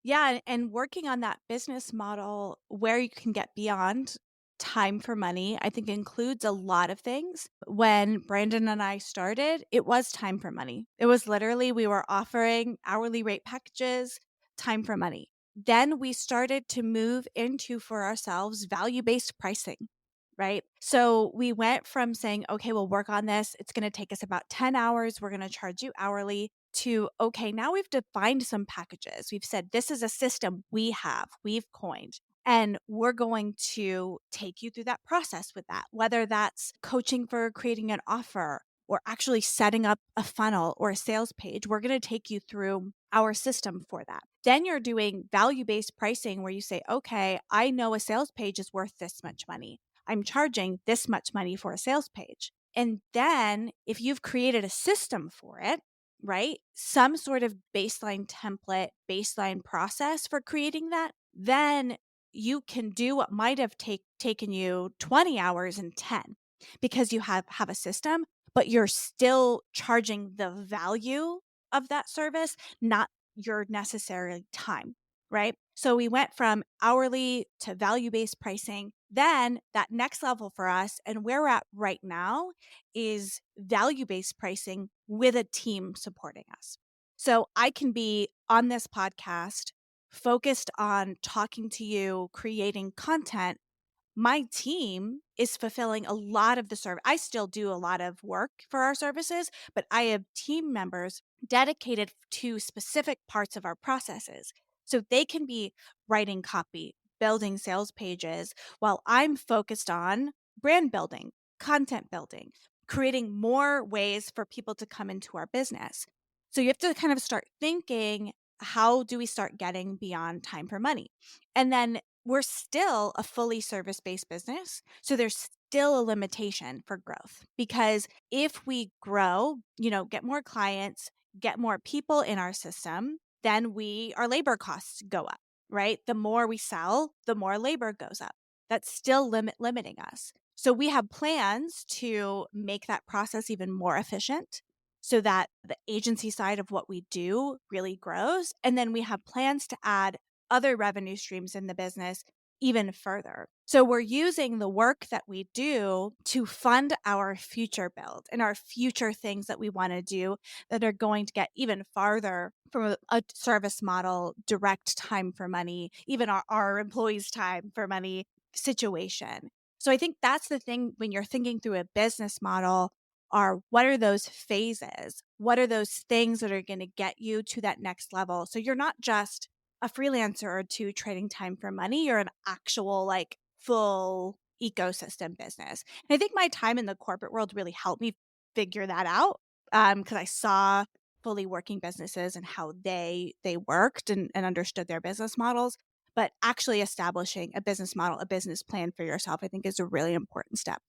Yeah. And working on that business model where you can get beyond time for money, I think includes a lot of things. When Brandon and I started, it was time for money. It was literally, we were offering hourly rate packages, time for money. Then we started to move into for ourselves value-based pricing, right? So we went from saying, okay, we'll work on this. It's going to take us about 10 hours. We're going to charge you hourly to, okay, now we've defined some packages. We've said, this is a system we've coined. And we're going to take you through that process with that, whether that's coaching for creating an offer or actually setting up a funnel or a sales page. We're going to take you through our system for that. Then you're doing value-based pricing where you say, okay, I know a sales page is worth this much money. I'm charging this much money for a sales page. And then if you've created a system for it, right, some sort of baseline template, baseline process for creating that, then you can do what might have taken you 20 hours in 10 because you have a system, but you're still charging the value of that service, not your necessary time, right? So we went from hourly to value-based pricing. Then that next level for us and where we're at right now is value-based pricing with a team supporting us. So I can be on this podcast focused on talking to you, creating content. My team is fulfilling a lot of the service. I still do a lot of work for our services, but I have team members dedicated to specific parts of our processes. So they can be writing copy, building sales pages, while I'm focused on brand building, content building, creating more ways for people to come into our business. So you have to kind of start thinking, how do we start getting beyond time for money? And then we're still a fully service-based business, so there's still a limitation for growth because if we grow, get more clients, get more people in our system, then our labor costs go up, right? The more we sell, the more labor goes up. That's still limiting us. So we have plans to make that process even more efficient so that the agency side of what we do really grows. And then we have plans to add other revenue streams in the business even further. So we're using the work that we do to fund our future build and our future things that we want to do that are going to get even farther from a service model, direct time for money, even our employees' time for money situation. So I think that's the thing when you're thinking through a business model are what are those phases? What are those things that are going to get you to that next level? So you're not just a freelancer or two trading time for money, you're an actual like full ecosystem business. And I think my time in the corporate world really helped me figure that out because I saw fully working businesses and how they worked and understood their business models. But actually establishing a business model, a business plan for yourself, I think is a really important step.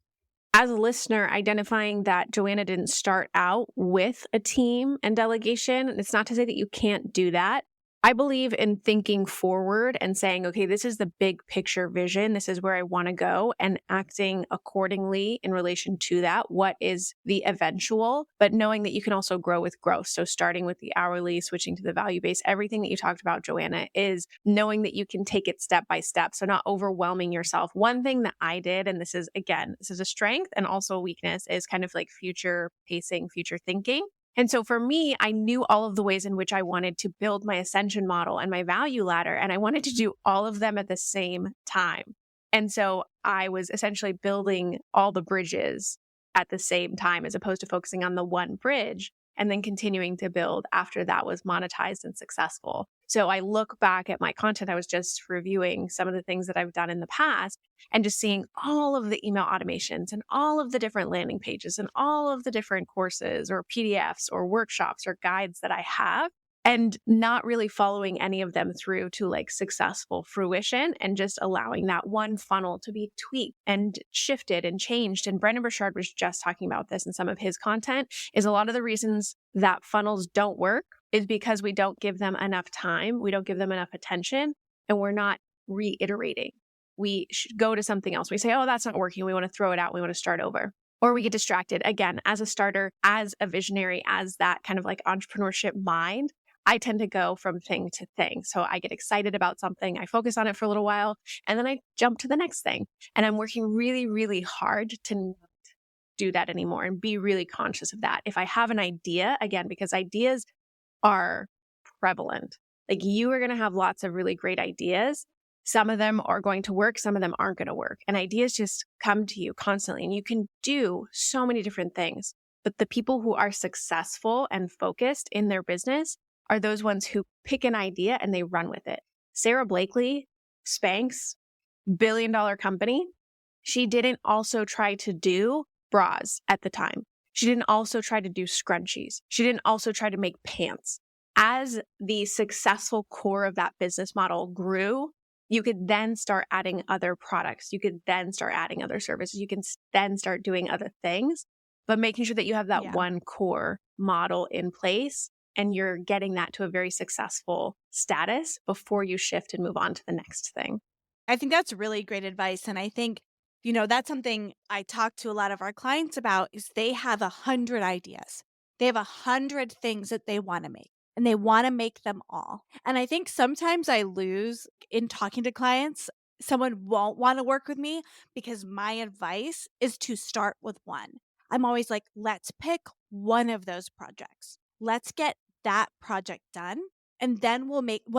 As a listener, identifying that Joanna didn't start out with a team and delegation, it's not to say that you can't do that. I believe in thinking forward and saying, okay, this is the big picture vision. This is where I want to go, and acting accordingly in relation to that. What is the eventual, but knowing that you can also grow with growth. So starting with the hourly, switching to the value base, everything that you talked about, Joanna, is knowing that you can take it step by step. So not overwhelming yourself. One thing that I did, and this is a strength and also a weakness, is kind of like future pacing, future thinking. And so for me, I knew all of the ways in which I wanted to build my ascension model and my value ladder, and I wanted to do all of them at the same time. And so I was essentially building all the bridges at the same time, as opposed to focusing on the one bridge and then continuing to build after that was monetized and successful. So I look back at my content. I was just reviewing some of the things that I've done in the past and just seeing all of the email automations and all of the different landing pages and all of the different courses or PDFs or workshops or guides that I have, and not really following any of them through to like successful fruition, and just allowing that one funnel to be tweaked and shifted and changed. And Brendan Burchard was just talking about this in some of his content, is a lot of the reasons that funnels don't work is because we don't give them enough time, we don't give them enough attention, and we're not reiterating. We should go to something else. We say, oh, that's not working. We want to throw it out. We want to start over. Or we get distracted. Again, as a starter, as a visionary, as that kind of like entrepreneurship mind, I tend to go from thing to thing. So I get excited about something, I focus on it for a little while, and then I jump to the next thing. And I'm working really, really hard to not do that anymore and be really conscious of that. If I have an idea, again, because ideas are prevalent, like you are going to have lots of really great ideas. Some of them are going to work, some of them aren't going to work. And ideas just come to you constantly, and you can do so many different things. But the people who are successful and focused in their business are those ones who pick an idea and they run with it. Sarah Blakely, Spanx, billion-dollar company, she didn't also try to do bras at the time. She didn't also try to do scrunchies. She didn't also try to make pants. As the successful core of that business model grew, you could then start adding other products. You could then start adding other services. You can then start doing other things, but making sure that you have that one core model in place and you're getting that to a very successful status before you shift and move on to the next thing. I think that's really great advice. And I think, that's something I talk to a lot of our clients about is they have 100 ideas. They have 100 things that they want to make and they want to make them all. And I think sometimes I lose in talking to clients someone won't want to work with me because my advice is to start with one. I'm always like, let's pick one of those projects. Let's get that project done. And then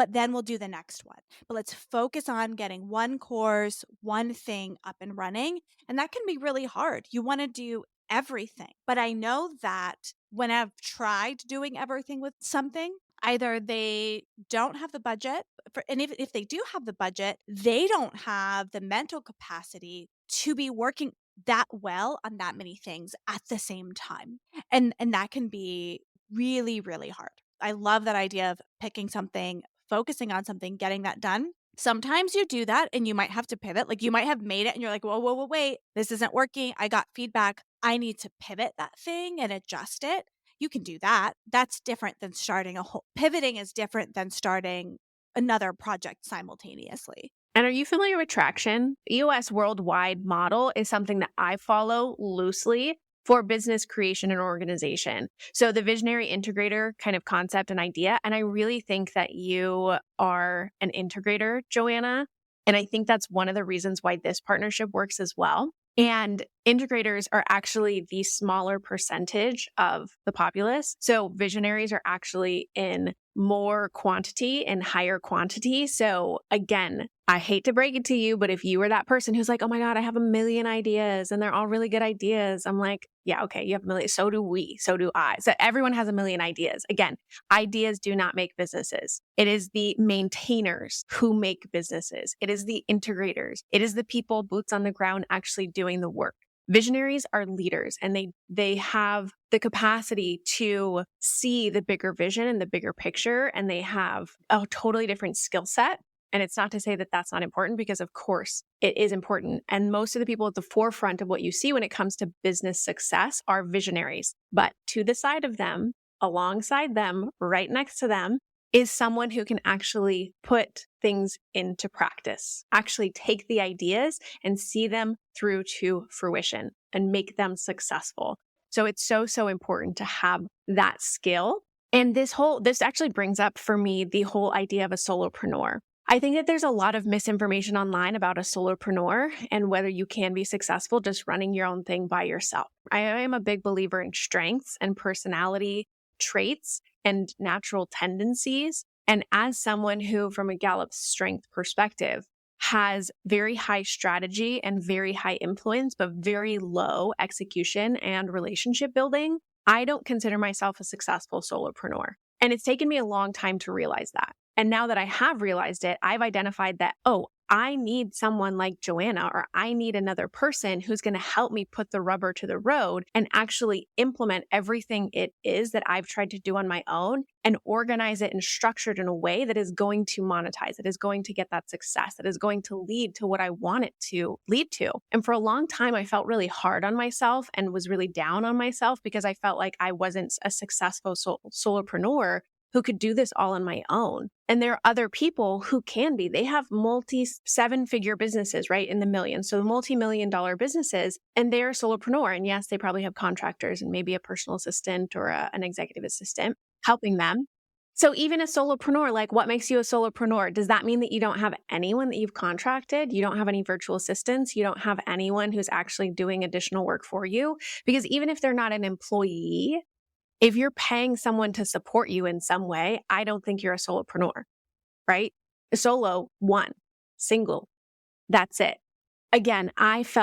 then we'll do the next one. But let's focus on getting one course, one thing up and running. And that can be really hard. You want to do everything. But I know that when I've tried doing everything with something, either they don't have the budget and if they do have the budget, they don't have the mental capacity to be working that well on that many things at the same time. And that can be really, really hard. I love that idea of picking something, focusing on something, getting that done. Sometimes you do that and you might have to pivot. Like you might have made it and you're like, whoa, whoa, whoa, wait, this isn't working. I got feedback. I need to pivot that thing and adjust it. You can do that. That's different than starting pivoting is different than starting another project simultaneously. And are you familiar with traction? EOS worldwide model is something that I follow loosely for business creation and organization. So the visionary integrator kind of concept and idea. And I really think that you are an integrator, Joanna. And I think that's one of the reasons why this partnership works as well. And integrators are actually the smaller percentage of the populace. So visionaries are actually in more quantity and higher quantity. So again, I hate to break it to you, but if you were that person who's like, oh my God, I have a million ideas and they're all really good ideas. I'm like, yeah, okay, you have a million. So do we. So do I. So everyone has a million ideas. Again, ideas do not make businesses. It is the maintainers who make businesses. It is the integrators. It is the people boots on the ground actually doing the work. Visionaries are leaders and they have the capacity to see the bigger vision and the bigger picture, and they have a totally different skill set. And it's not to say that that's not important, because of course it is important. And most of the people at the forefront of what you see when it comes to business success are visionaries. But to the side of them, alongside them, right next to them, is someone who can actually put things into practice, actually take the ideas and see them through to fruition and make them successful. So it's so important to have that skill. And this actually brings up for me the whole idea of a solopreneur. I think that there's a lot of misinformation online about a solopreneur and whether you can be successful just running your own thing by yourself. I am a big believer in strengths and personality traits and natural tendencies. And as someone who, from a Gallup strength perspective, has very high strategy and very high influence, but very low execution and relationship building, I don't consider myself a successful solopreneur. And it's taken me a long time to realize that. And now that I have realized it, I've identified that, oh, I need someone like Joanna, or I need another person who's going to help me put the rubber to the road and actually implement everything it is that I've tried to do on my own and organize it and structure it in a way that is going to monetize, that is going to get that success, that is going to lead to what I want it to lead to. And for a long time, I felt really hard on myself and was really down on myself because I felt like I wasn't a successful solopreneur who could do this all on my own. And there are other people who can be. They have multi-7-figure businesses, right? In the millions. So multi-million-dollar businesses, and they're a solopreneur. And yes, they probably have contractors and maybe a personal assistant or an executive assistant helping them. So even a solopreneur, like what makes you a solopreneur? Does that mean that you don't have anyone that you've contracted? You don't have any virtual assistants? You don't have anyone who's actually doing additional work for you? Because even if they're not an employee, if you're paying someone to support you in some way, I don't think you're a solopreneur, right? A solo, one, single, that's it. Again, I've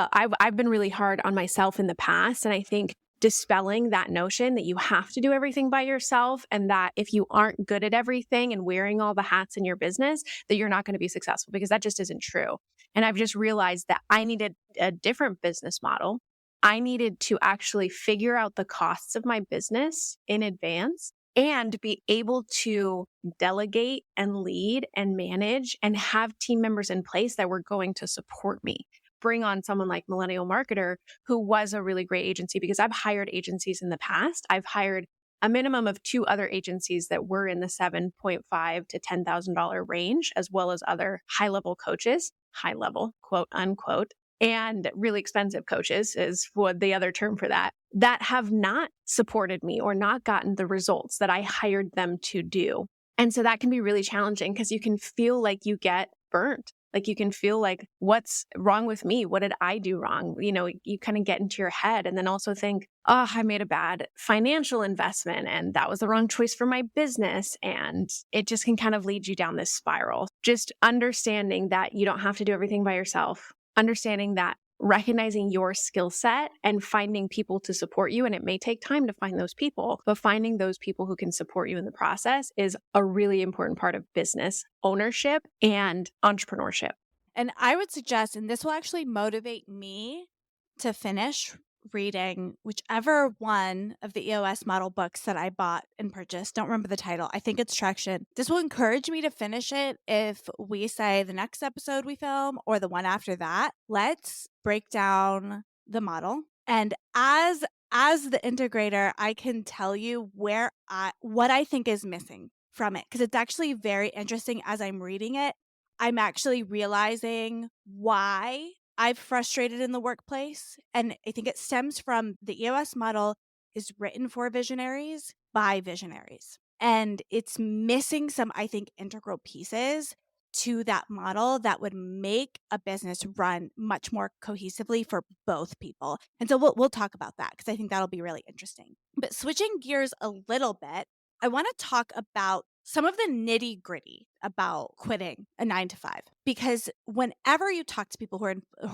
been really hard on myself in the past. And I think dispelling that notion that you have to do everything by yourself and that if you aren't good at everything and wearing all the hats in your business, that you're not going to be successful, because that just isn't true. And I've just realized that I needed a different business model. I needed to actually figure out the costs of my business in advance and be able to delegate and lead and manage and have team members in place that were going to support me. Bring on someone like Millennial Marketer, who was a really great agency, because I've hired agencies in the past. I've hired a minimum of 2 other agencies that were in the $7.5 to $10,000 range, as well as other high-level coaches, high level, quote unquote, and really expensive coaches is what the other term for that have not supported me or not gotten the results that I hired them to do. And so that can be really challenging because you can feel like you get burnt Like you can feel like, what's wrong with me? What did I do wrong? You kind of get into your head and then also think, oh, I made a bad financial investment and that was the wrong choice for my business. And it just can kind of lead you down this spiral. Just understanding that you don't have to do everything by yourself, understanding that recognizing your skill set and finding people to support you. And it may take time to find those people, but finding those people who can support you in the process is a really important part of business ownership and entrepreneurship. And I would suggest, and this will actually motivate me to finish reading whichever one of the EOS model books that I bought and purchased. Don't remember the title. I think it's Traction. This will encourage me to finish it if we say the next episode we film or the one after that. Let's break down the model. And as the integrator, I can tell you what I think is missing from it, because it's actually very interesting. As I'm reading it, I'm actually realizing why I've frustrated in the workplace. And I think it stems from the EOS model is written for visionaries by visionaries. And it's missing some, I think, integral pieces to that model that would make a business run much more cohesively for both people. And so we'll talk about that because I think that'll be really interesting. But switching gears a little bit, I want to talk about some of the nitty gritty about quitting a 9 to 5, because whenever you talk to people who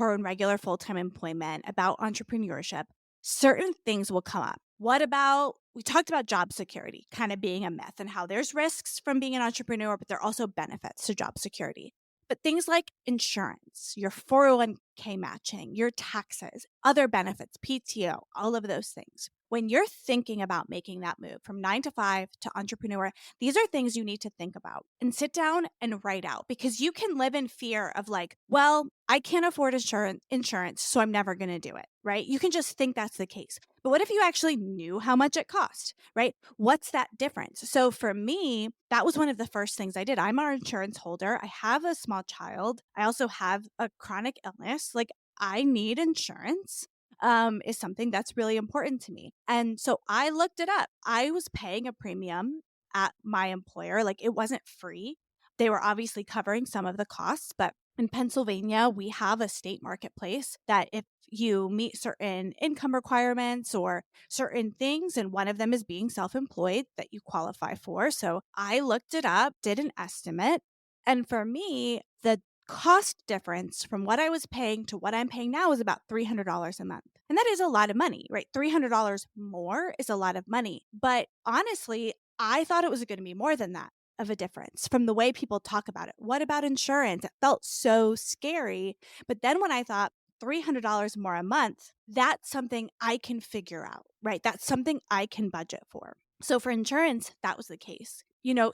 are in regular full-time employment about entrepreneurship, certain things will come up. We talked about job security kind of being a myth and how there's risks from being an entrepreneur, but there are also benefits to job security. But things like insurance, your 401k matching, your taxes, other benefits, PTO, all of those things. When you're thinking about making that move from 9 to 5 to entrepreneur, these are things you need to think about and sit down and write out, because you can live in fear of like, well, I can't afford insurance, so I'm never going to do it, right? You can just think that's the case. But what if you actually knew how much it cost, right? What's that difference? So for me, that was one of the first things I did. I'm our insurance holder. I have a small child. I also have a chronic illness. Like, I need insurance. Is something that's really important to me. And so I looked it up. I was paying a premium at my employer. Like, it wasn't free. They were obviously covering some of the costs, but in Pennsylvania, we have a state marketplace that if you meet certain income requirements or certain things, and one of them is being self-employed, that you qualify for. So I looked it up, did an estimate. And for me, the cost difference from what I was paying to what I'm paying now is about $300 a month. And that is a lot of money, right? $300 more is a lot of money. But honestly, I thought it was going to be more than that of a difference from the way people talk about it. What about insurance? It felt so scary. But then when I thought $300 more a month, that's something I can figure out, right? That's something I can budget for. So for insurance, that was the case.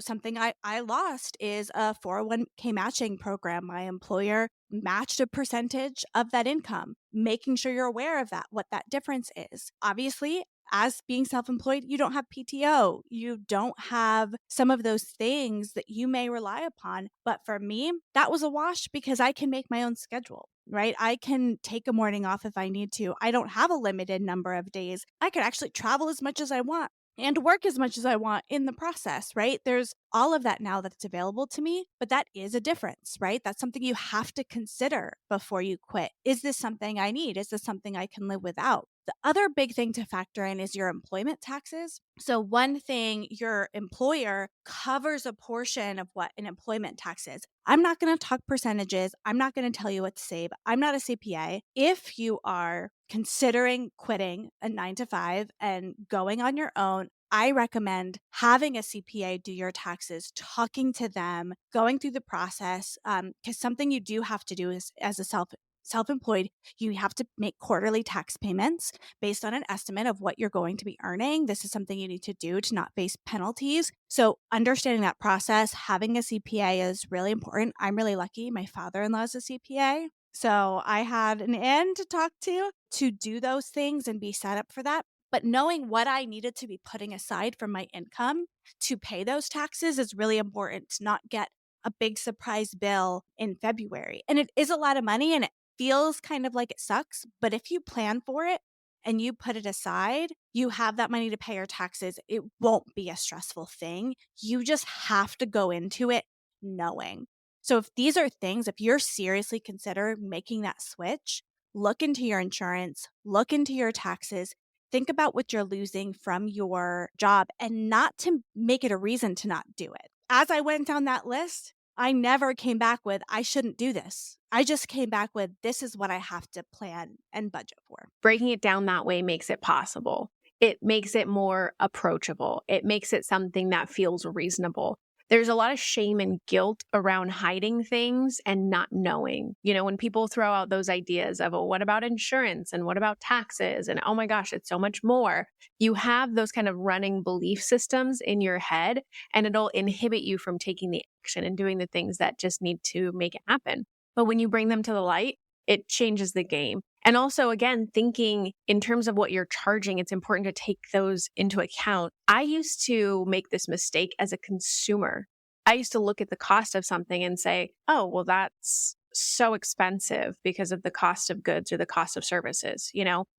Something I lost is a 401k matching program. My employer matched a percentage of that income, making sure you're aware of that, what that difference is. Obviously, as being self-employed, you don't have PTO. You don't have some of those things that you may rely upon. But for me, that was a wash because I can make my own schedule, right? I can take a morning off if I need to. I don't have a limited number of days. I could actually travel as much as I want and work as much as I want in the process, right? There's all of that now that's available to me, but that is a difference, right? That's something you have to consider before you quit. Is this something I need? Is this something I can live without? The other big thing to factor in is your employment taxes. So one thing, your employer covers a portion of what an employment tax is. I'm not going to talk percentages. I'm not going to tell you what to save. I'm not a CPA. If you are considering quitting a 9 to 5 and going on your own, I recommend having a CPA do your taxes, talking to them, going through the process, because something you do have to do is, as a self-employed, you have to make quarterly tax payments based on an estimate of what you're going to be earning. This is something you need to do to not face penalties. So understanding that process, having a CPA is really important. I'm really lucky. My father-in-law is a CPA. So I had an in to talk to do those things and be set up for that. But knowing what I needed to be putting aside from my income to pay those taxes is really important, to not get a big surprise bill in February. And it is a lot of money and it feels kind of like it sucks. But if you plan for it and you put it aside, you have that money to pay your taxes. It won't be a stressful thing. You just have to go into it knowing. So if these are things, if you're seriously consider making that switch, look into your insurance, look into your taxes, think about what you're losing from your job and not to make it a reason to not do it. As I went down that list, I never came back with, I shouldn't do this. I just came back with, this is what I have to plan and budget for. Breaking it down that way makes it possible. It makes it more approachable. It makes it something that feels reasonable. There's a lot of shame and guilt around hiding things and not knowing. When people throw out those ideas of, what about insurance and what about taxes? And oh my gosh, it's so much more. You have those kind of running belief systems in your head, and it'll inhibit you from taking the action and doing the things that just need to make it happen. But when you bring them to the light, it changes the game. And also, again, thinking in terms of what you're charging, it's important to take those into account. I used to make this mistake as a consumer. I used to look at the cost of something and say, oh, well, that's so expensive because of the cost of goods or the cost of services.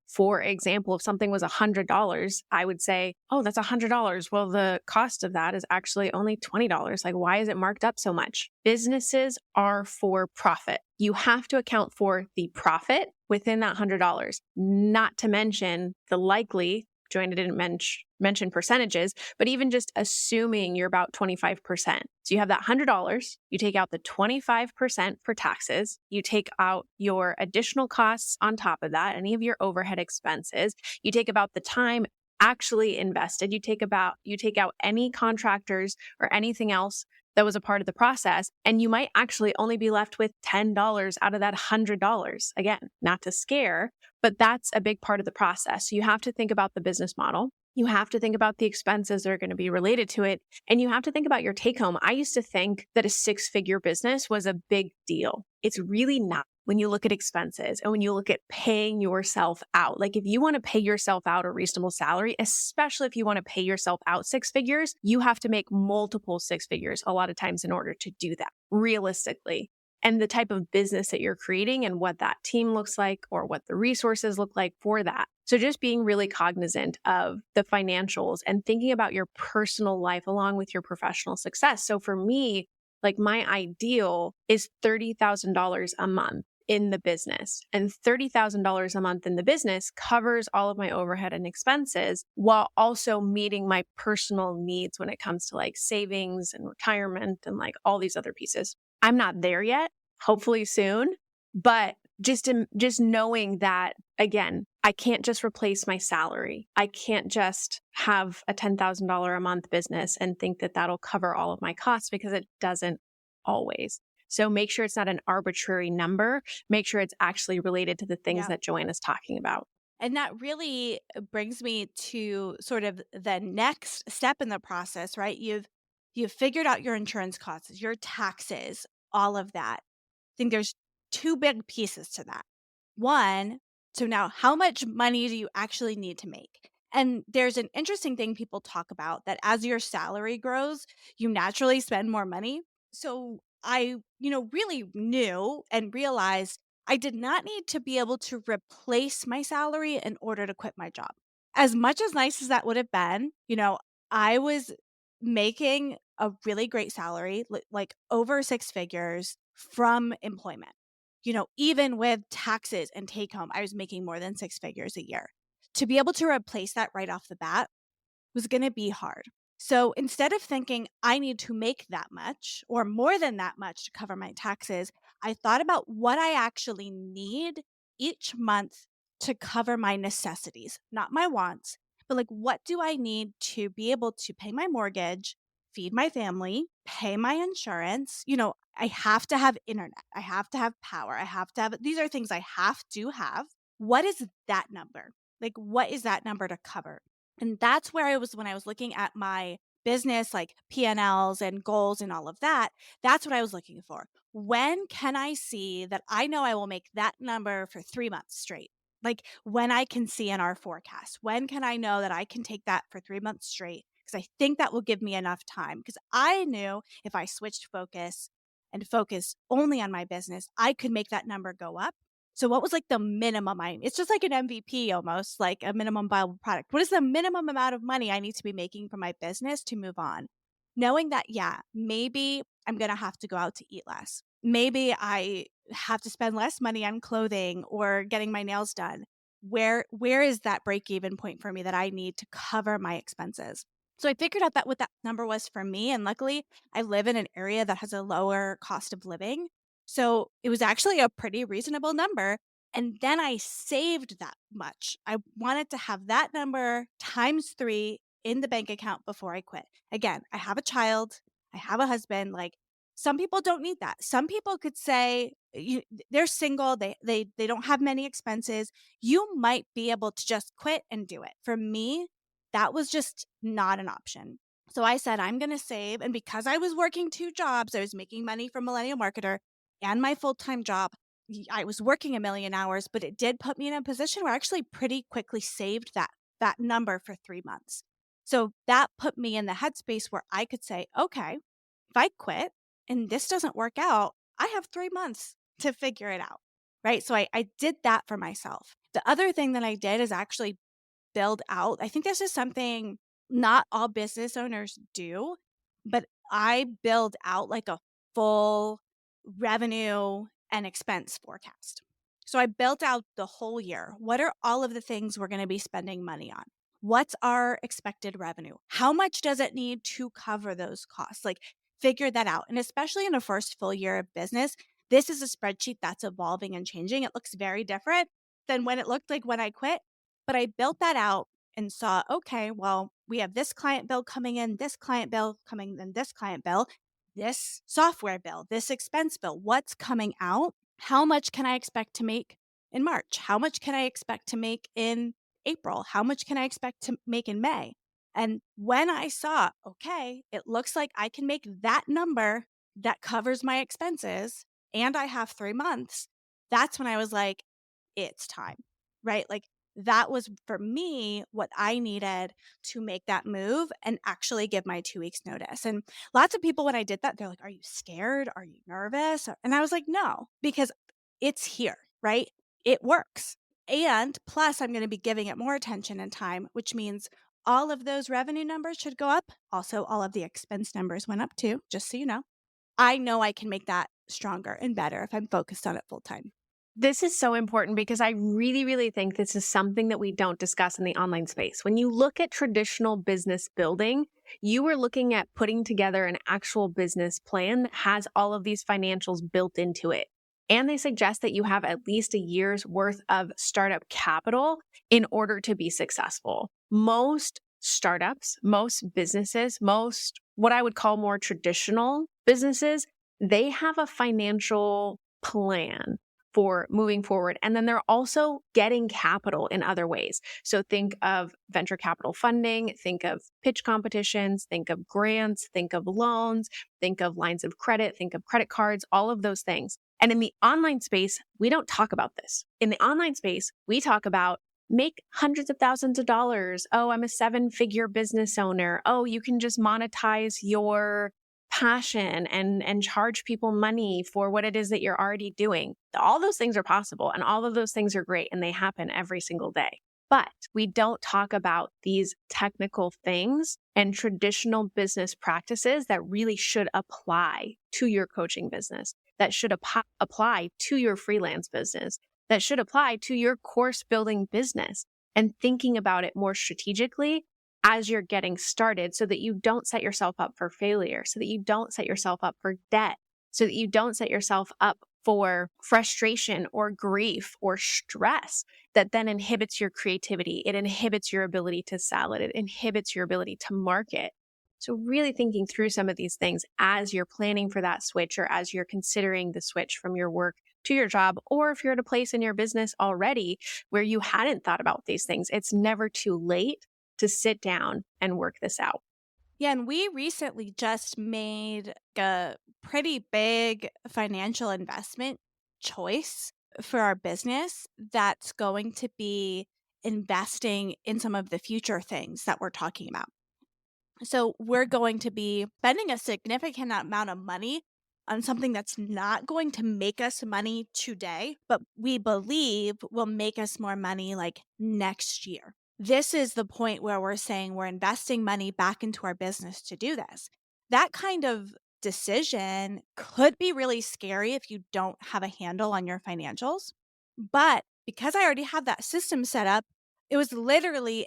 For example, if something was $100, I would say, oh, that's $100. Well, the cost of that is actually only $20. Like, why is it marked up so much? Businesses are for profit. You have to account for the profit within that $100, not to mention the likely, Joanna didn't mention percentages, but even just assuming you're about 25%. So you have that $100, you take out the 25% for taxes, you take out your additional costs on top of that, any of your overhead expenses, you take about the time actually invested, you take out any contractors or anything else that was a part of the process, and you might actually only be left with $10 out of that $100. Again, not to scare, but that's a big part of the process. So you have to think about the business model. You have to think about the expenses that are going to be related to it. And you have to think about your take home. I used to think that a 6-figure business was a big deal. It's really not when you look at expenses and when you look at paying yourself out. Like if you want to pay yourself out a reasonable salary, especially if you want to pay yourself out 6 figures, you have to make multiple 6 figures a lot of times in order to do that realistically. And the type of business that you're creating and what that team looks like or what the resources look like for that. So just being really cognizant of the financials and thinking about your personal life along with your professional success. So for me, like my ideal is $30,000 a month in the business, and $30,000 a month in the business covers all of my overhead and expenses while also meeting my personal needs when it comes to like savings and retirement and like all these other pieces. I'm not there yet, hopefully soon, but just knowing that, again, I can't just replace my salary. I can't just have a $10,000 a month business and think that that'll cover all of my costs, because it doesn't always. So make sure it's not an arbitrary number. Make sure it's actually related to the things that Joanna's talking about. And that really brings me to sort of the next step in the process, right? You've figured out your insurance costs, your taxes, all of that. I think there's 2 big pieces to that. One, so now how much money do you actually need to make? And there's an interesting thing people talk about that as your salary grows, you naturally spend more money. So I, really knew and realized I did not need to be able to replace my salary in order to quit my job. As much as nice as that would have been, I was making a really great salary, like over 6 figures from employment. Even with taxes and take home, I was making more than 6 figures a year. To be able to replace that right off the bat was going to be hard. So instead of thinking I need to make that much or more than that much to cover my taxes, I thought about what I actually need each month to cover my necessities, not my wants, but like what do I need to be able to pay my mortgage, feed my family, pay my insurance? I have to have internet. I have to have power. I have to have, these are things I have to have. What is that number? Like, what is that number to cover? And that's where I was when I was looking at my business, like P&Ls and goals and all of that. That's what I was looking for. When can I see that I know I will make that number for 3 months straight? Like when I can see in our forecast, when can I know that I can take that for 3 months straight? Because I think that will give me enough time. Because I knew if I switched focus and focus only on my business, I could make that number go up. So what was like the minimum it's just like an MVP almost, like a minimum viable product. What is the minimum amount of money I need to be making for my business to move on? Knowing that, yeah, maybe I'm going to have to go out to eat less. Maybe I have to spend less money on clothing or getting my nails done. Where is that break even point for me that I need to cover my expenses? So I figured out that what that number was for me. And luckily, I live in an area that has a lower cost of living. So it was actually a pretty reasonable number. And then I saved that much. I wanted to have that number times three in the bank account before I quit. Again, I have a child, I have a husband. Like, some people don't need that. Some people could say they're single, they don't have many expenses. You might be able to just quit and do it. For me, that was just not an option. So I said, I'm going to save. And because I was working two jobs, I was making money from Millennial Marketer and my full time job. I was working a million hours, but it did put me in a position where I actually pretty quickly saved that number for 3 months. So that put me in the headspace where I could say, okay, if I quit and this doesn't work out, I have 3 months to figure it out. Right. So I did that for myself. The other thing that I did is actually build out. I think this is something not all business owners do, but I build out like a full revenue and expense forecast. So I built out the whole year. What are all of the things we're going to be spending money on? What's our expected revenue? How much does it need to cover those costs? Like, figure that out. And especially in a first full year of business, this is a spreadsheet that's evolving and changing. It looks very different than when it looked like when I quit. But I built that out and saw, okay, well, we have this client bill coming in, this client bill coming in, this client bill, this software bill, this expense bill. What's coming out? How much can I expect to make in March? How much can I expect to make in April? How much can I expect to make in May? And when I saw, okay, it looks like I can make that number that covers my expenses and I have 3 months, that's when I was like, it's time, right? Like, that was for me what I needed to make that move and actually give my 2 weeks notice. And lots of people, when I did that, they're like, are you scared? Are you nervous? And I was like, no, because it's here, right? It works. And plus, I'm going to be giving it more attention and time, which means all of those revenue numbers should go up. Also, all of the expense numbers went up too, just so you know. I know I can make that stronger and better if I'm focused on it full time. This is so important because I really, really think this is something that we don't discuss in the online space. When you look at traditional business building, you are looking at putting together an actual business plan that has all of these financials built into it. And they suggest that you have at least a year's worth of startup capital in order to be successful. Most startups, most businesses, most what I would call more traditional businesses, they have a financial plan for moving forward. And then they're also getting capital in other ways. So think of venture capital funding, think of pitch competitions, think of grants, think of loans, think of lines of credit, think of credit cards, all of those things. And in the online space, we don't talk about this. In the online space, we talk about make hundreds of thousands of dollars. Oh, I'm a 7-figure business owner. Oh, you can just monetize your passion and charge people money for what it is that you're already doing. All those things are possible and all of those things are great and they happen every single day. But we don't talk about these technical things and traditional business practices that really should apply to your coaching business, that should apply to your freelance business, that should apply to your course building business, and thinking about it more strategically as you're getting started so that you don't set yourself up for failure, so that you don't set yourself up for debt, so that you don't set yourself up for frustration or grief or stress that then inhibits your creativity. It inhibits your ability to sell it. It inhibits your ability to market. So really thinking through some of these things as you're planning for that switch or as you're considering the switch from your work to your job, or if you're at a place in your business already where you hadn't thought about these things, it's never too late to sit down and work this out. Yeah, and we recently just made a pretty big financial investment choice for our business that's going to be investing in some of the future things that we're talking about. So we're going to be spending a significant amount of money on something that's not going to make us money today, but we believe will make us more money like next year. This is the point where we're saying we're investing money back into our business to do this. That kind of decision could be really scary if you don't have a handle on your financials. But because I already have that system set up, it was literally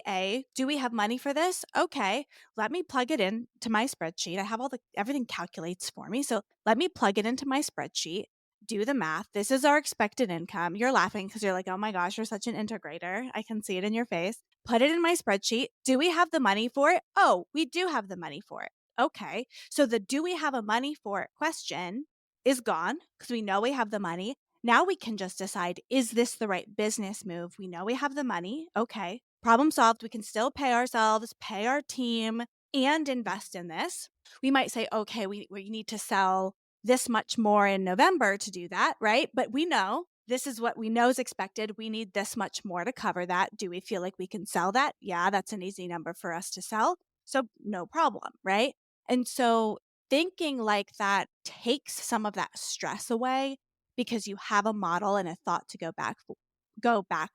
do we have money for this? Okay, let me plug it in to my spreadsheet. I have everything calculates for me. So let me plug it into my spreadsheet, do the math. This is our expected income. You're laughing because you're like, oh my gosh, you're such an integrator. I can see it in your face. Put it in my spreadsheet. Do we have the money for it? Oh, we do have the money for it. Okay. So the do we have a money for it question is gone because we know we have the money. Now we can just decide, is this the right business move? We know we have the money. Okay. Problem solved. We can still pay ourselves, pay our team, and invest in this. We might say, okay, we need to sell this much more in November to do that, right? But we know this is what we know is expected. We need this much more to cover that. Do we feel like we can sell that? Yeah, that's an easy number for us to sell. So no problem, right? And so thinking like that takes some of that stress away because you have a model and a thought to go back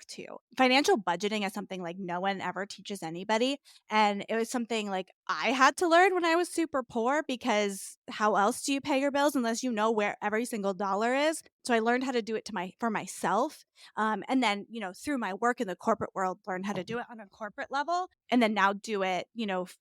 to. Financial budgeting is something like no one ever teaches anybody, and it was something like I had to learn when I was super poor because how else do you pay your bills unless you know where every single dollar is? So I learned how to do it for myself, and then through my work in the corporate world, learn how to do it on a corporate level, and then now do it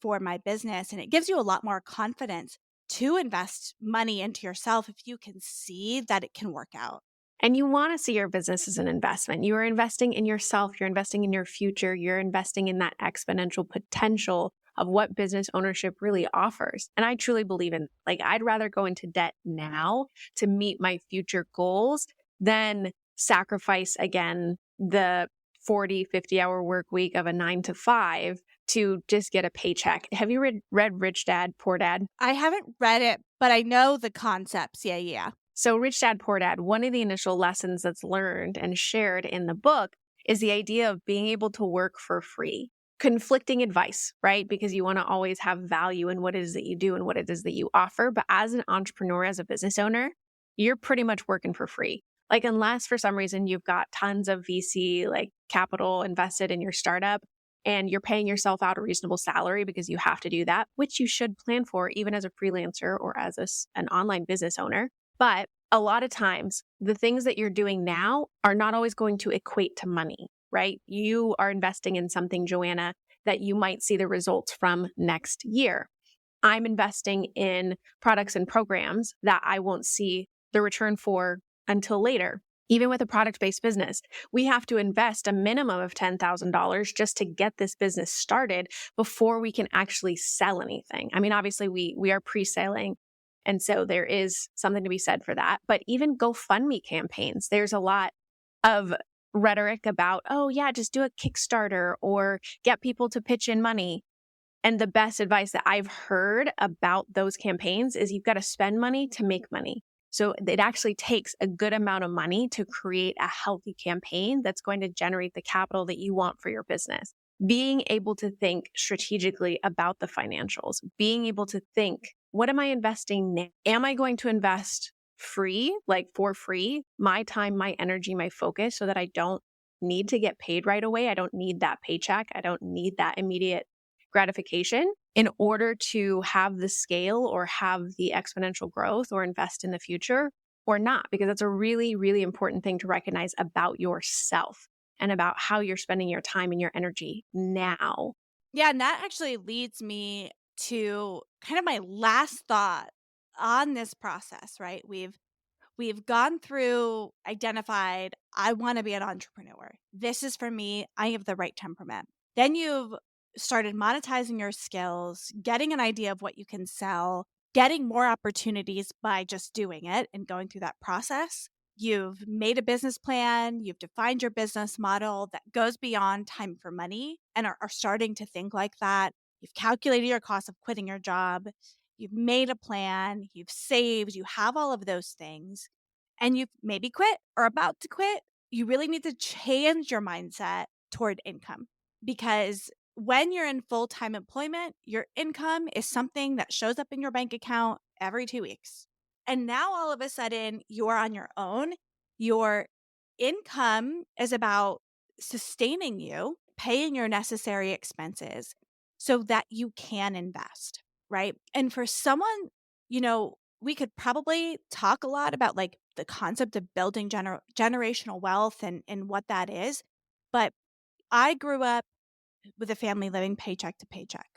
for my business, and it gives you a lot more confidence to invest money into yourself if you can see that it can work out. And you want to see your business as an investment. You are investing in yourself, you're investing in your future, you're investing in that exponential potential of what business ownership really offers. And I truly believe in, like, I'd rather go into debt now to meet my future goals than sacrifice again the 40, 50-hour work week of a 9 to 5 to just get a paycheck. Have you read Rich Dad, Poor Dad? I haven't read it, but I know the concepts. Yeah, yeah. So, Rich Dad, Poor Dad, one of the initial lessons that's learned and shared in the book is the idea of being able to work for free. Conflicting advice, right? Because you want to always have value in what it is that you do and what it is that you offer. But as an entrepreneur, as a business owner, you're pretty much working for free. Like, unless for some reason you've got tons of VC like capital invested in your startup and you're paying yourself out a reasonable salary because you have to do that, which you should plan for even as a freelancer or as an online business owner. But a lot of times, the things that you're doing now are not always going to equate to money, right? You are investing in something, Joanna, that you might see the results from next year. I'm investing in products and programs that I won't see the return for until later. Even with a product-based business, we have to invest a minimum of $10,000 just to get this business started before we can actually sell anything. I mean, obviously, we are pre-selling. And so there is something to be said for that. But even GoFundMe campaigns, there's a lot of rhetoric about, oh, yeah, just do a Kickstarter or get people to pitch in money. And the best advice that I've heard about those campaigns is you've got to spend money to make money. So it actually takes a good amount of money to create a healthy campaign that's going to generate the capital that you want for your business. Being able to think strategically about the financials, being able to think, what am I investing now? Am I going to invest free, like for free, my time, my energy, my focus, so that I don't need to get paid right away? I don't need that paycheck. I don't need that immediate gratification in order to have the scale or have the exponential growth or invest in the future or not, because that's a really, really important thing to recognize about yourself and about how you're spending your time and your energy now. Yeah, and that actually leads me to kind of my last thought on this process, right? We've gone through, identified, I want to be an entrepreneur. This is for me. I have the right temperament. Then you've started monetizing your skills, getting an idea of what you can sell, getting more opportunities by just doing it and going through that process. You've made a business plan, you've defined your business model that goes beyond time for money and are starting to think like that. You've calculated your cost of quitting your job. You've made a plan, you've saved, you have all of those things, and you've maybe quit or about to quit. You really need to change your mindset toward income because when you're in full time employment, your income is something that shows up in your bank account every 2 weeks. And now all of a sudden, you're on your own. Your income is about sustaining you, paying your necessary expenses so that you can invest, right? And for someone, we could probably talk a lot about like the concept of building generational wealth and what that is. But I grew up with a family living paycheck to paycheck.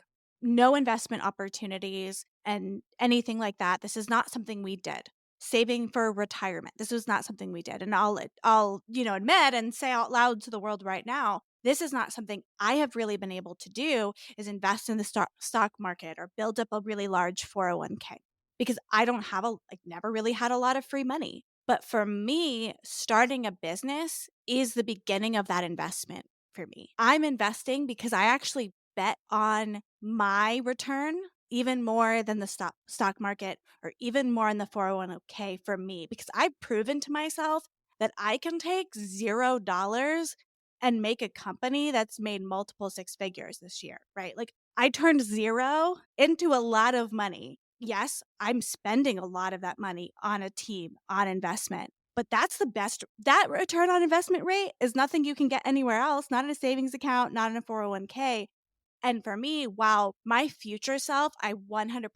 No investment opportunities and anything like that. This is not something we did. Saving for retirement. This was not something we did. And I'll, admit and say out loud to the world right now, this is not something I have really been able to do is invest in the stock market or build up a really large 401k because I don't have never really had a lot of free money. But for me, starting a business is the beginning of that investment for me. I'm investing because I actually bet on my return even more than the stock market or even more in the 401k for me because I've proven to myself that I can take $0 and make a company that's made multiple six figures this year, right? Like I turned zero into a lot of money. Yes, I'm spending a lot of that money on a team, on investment, but that's the best. That return on investment rate is nothing you can get anywhere else, not in a savings account, not in a 401k. And for me, wow, my future self, I 100%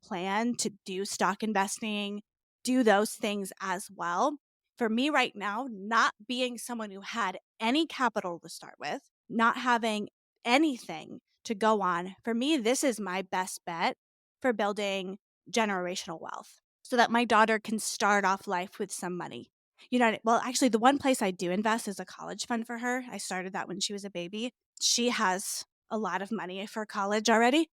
plan to do stock investing, do those things as well. For me right now, not being someone who had any capital to start with, not having anything to go on, for me, this is my best bet for building generational wealth so that my daughter can start off life with some money. Well, actually, the one place I do invest is a college fund for her. I started that when she was a baby. She has a lot of money for college already.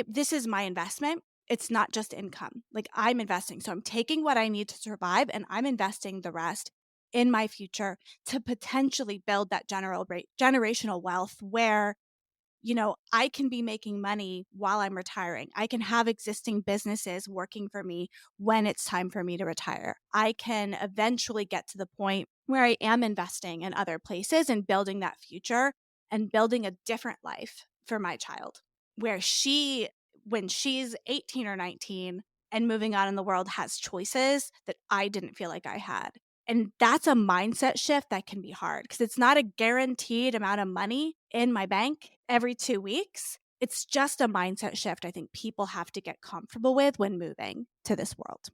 This is my investment. It's not just income. Like I'm investing. So I'm taking what I need to survive and I'm investing the rest in my future to potentially build that generational wealth where I can be making money while I'm retiring. I can have existing businesses working for me when it's time for me to retire. I can eventually get to the point where I am investing in other places and building that future and building a different life for my child, where when she's 18 or 19 and moving on in the world, has choices that I didn't feel like I had. And that's a mindset shift that can be hard because it's not a guaranteed amount of money in my bank every 2 weeks. It's just a mindset shift I think people have to get comfortable with when moving to this world.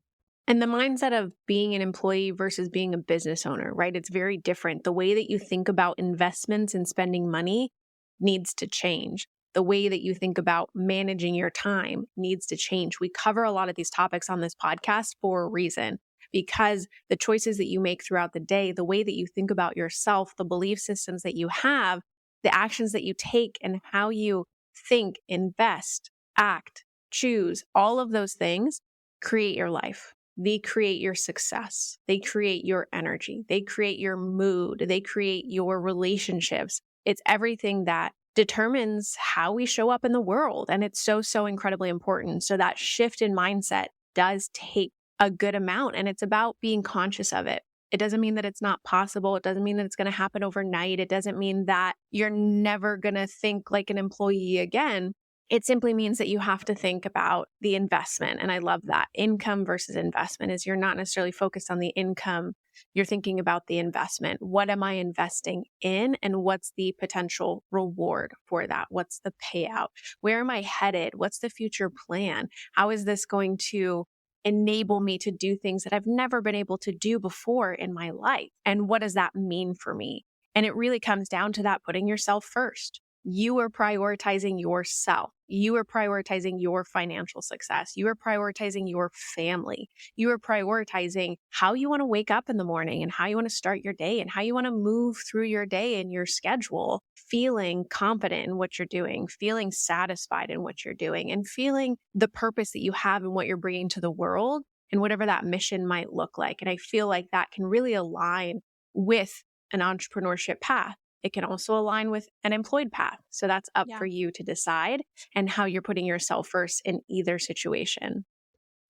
And the mindset of being an employee versus being a business owner, right? It's very different. The way that you think about investments and spending money needs to change. The way that you think about managing your time needs to change. We cover a lot of these topics on this podcast for a reason because the choices that you make throughout the day, the way that you think about yourself, the belief systems that you have, the actions that you take, and how you think, invest, act, choose, all of those things create your life. They create your success. They create your energy. They create your mood. They create your relationships. It's everything that determines how we show up in the world. And it's so, so incredibly important. So that shift in mindset does take a good amount, and it's about being conscious of it. It doesn't mean that it's not possible. It doesn't mean that it's going to happen overnight. It doesn't mean that you're never going to think like an employee again. It simply means that you have to think about the investment. And I love that. Income versus investment is you're not necessarily focused on the income. You're thinking about the investment. What am I investing in? And what's the potential reward for that? What's the payout? Where am I headed? What's the future plan? How is this going to enable me to do things that I've never been able to do before in my life? And what does that mean for me? And it really comes down to that, putting yourself first. You are prioritizing yourself. You are prioritizing your financial success. You are prioritizing your family. You are prioritizing how you want to wake up in the morning and how you want to start your day and how you want to move through your day and your schedule, feeling confident in what you're doing, feeling satisfied in what you're doing, and feeling the purpose that you have in what you're bringing to the world and whatever that mission might look like. And I feel like that can really align with an entrepreneurship path. It can also align with an employed path. So that's up Yeah. for you to decide and how you're putting yourself first in either situation.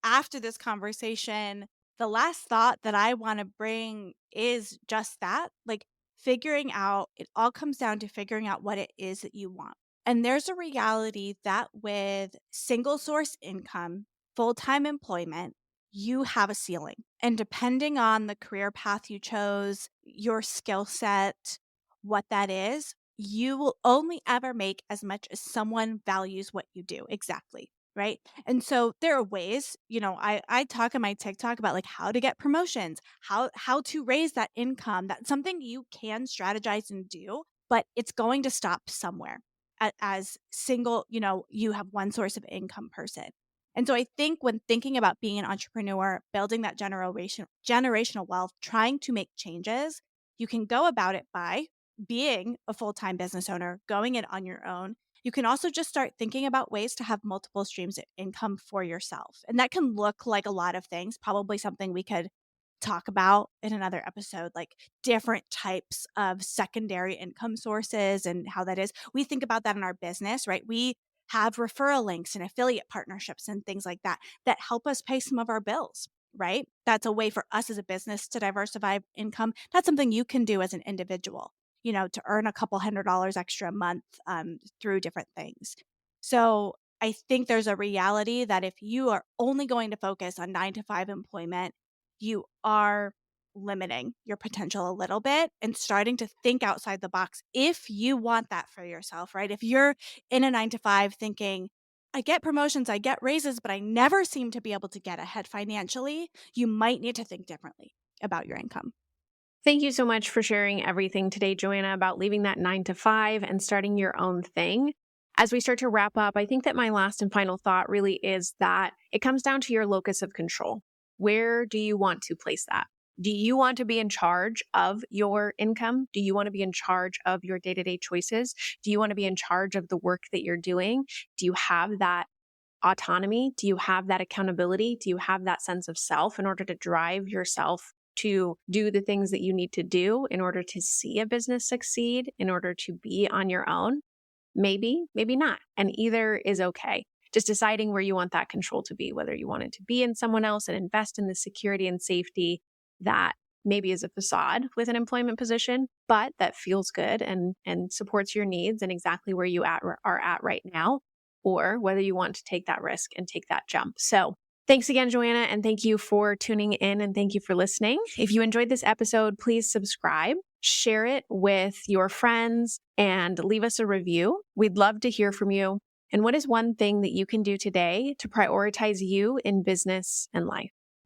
After this conversation, the last thought that I want to bring is just that, like figuring out, it all comes down to figuring out what it is that you want. And there's a reality that with single source income, full time employment, you have a ceiling. And depending on the career path you chose, your skill set, what that is, you will only ever make as much as someone values what you do. Exactly. right? And so there are ways, I talk on my TikTok about like how to get promotions, how to raise that income. That's something you can strategize and do, but it's going to stop somewhere as single, you have one source of income person. And so I think when thinking about being an entrepreneur, building that generational wealth, trying to make changes, you can go about it by being a full-time business owner, going it on your own. You can also just start thinking about ways to have multiple streams of income for yourself. And that can look like a lot of things, probably something we could talk about in another episode, like different types of secondary income sources and how that is. We think about that in our business, right? We have referral links and affiliate partnerships and things like that that help us pay some of our bills, right? That's a way for us as a business to diversify income. That's something you can do as an individual, to earn a couple $100 extra a month through different things. So I think there's a reality that if you are only going to focus on 9 to 5 employment, you are limiting your potential a little bit and starting to think outside the box if you want that for yourself, right? If you're in a 9 to 5 thinking, I get promotions, I get raises, but I never seem to be able to get ahead financially, you might need to think differently about your income. Thank you so much for sharing everything today, Joanna, about leaving that 9 to 5 and starting your own thing. As we start to wrap up, I think that my last and final thought really is that it comes down to your locus of control. Where do you want to place that? Do you want to be in charge of your income? Do you want to be in charge of your day-to-day choices? Do you want to be in charge of the work that you're doing? Do you have that autonomy? Do you have that accountability? Do you have that sense of self in order to drive yourself to do the things that you need to do in order to see a business succeed, in order to be on your own? Maybe, maybe not. And either is okay. Just deciding where you want that control to be, whether you want it to be in someone else and invest in the security and safety that maybe is a facade with an employment position, but that feels good and supports your needs and exactly where you are at right now, or whether you want to take that risk and take that jump. So thanks again, Joanna, and thank you for tuning in and thank you for listening. If you enjoyed this episode, please subscribe, share it with your friends, and leave us a review. We'd love to hear from you. And what is one thing that you can do today to prioritize you in business and life?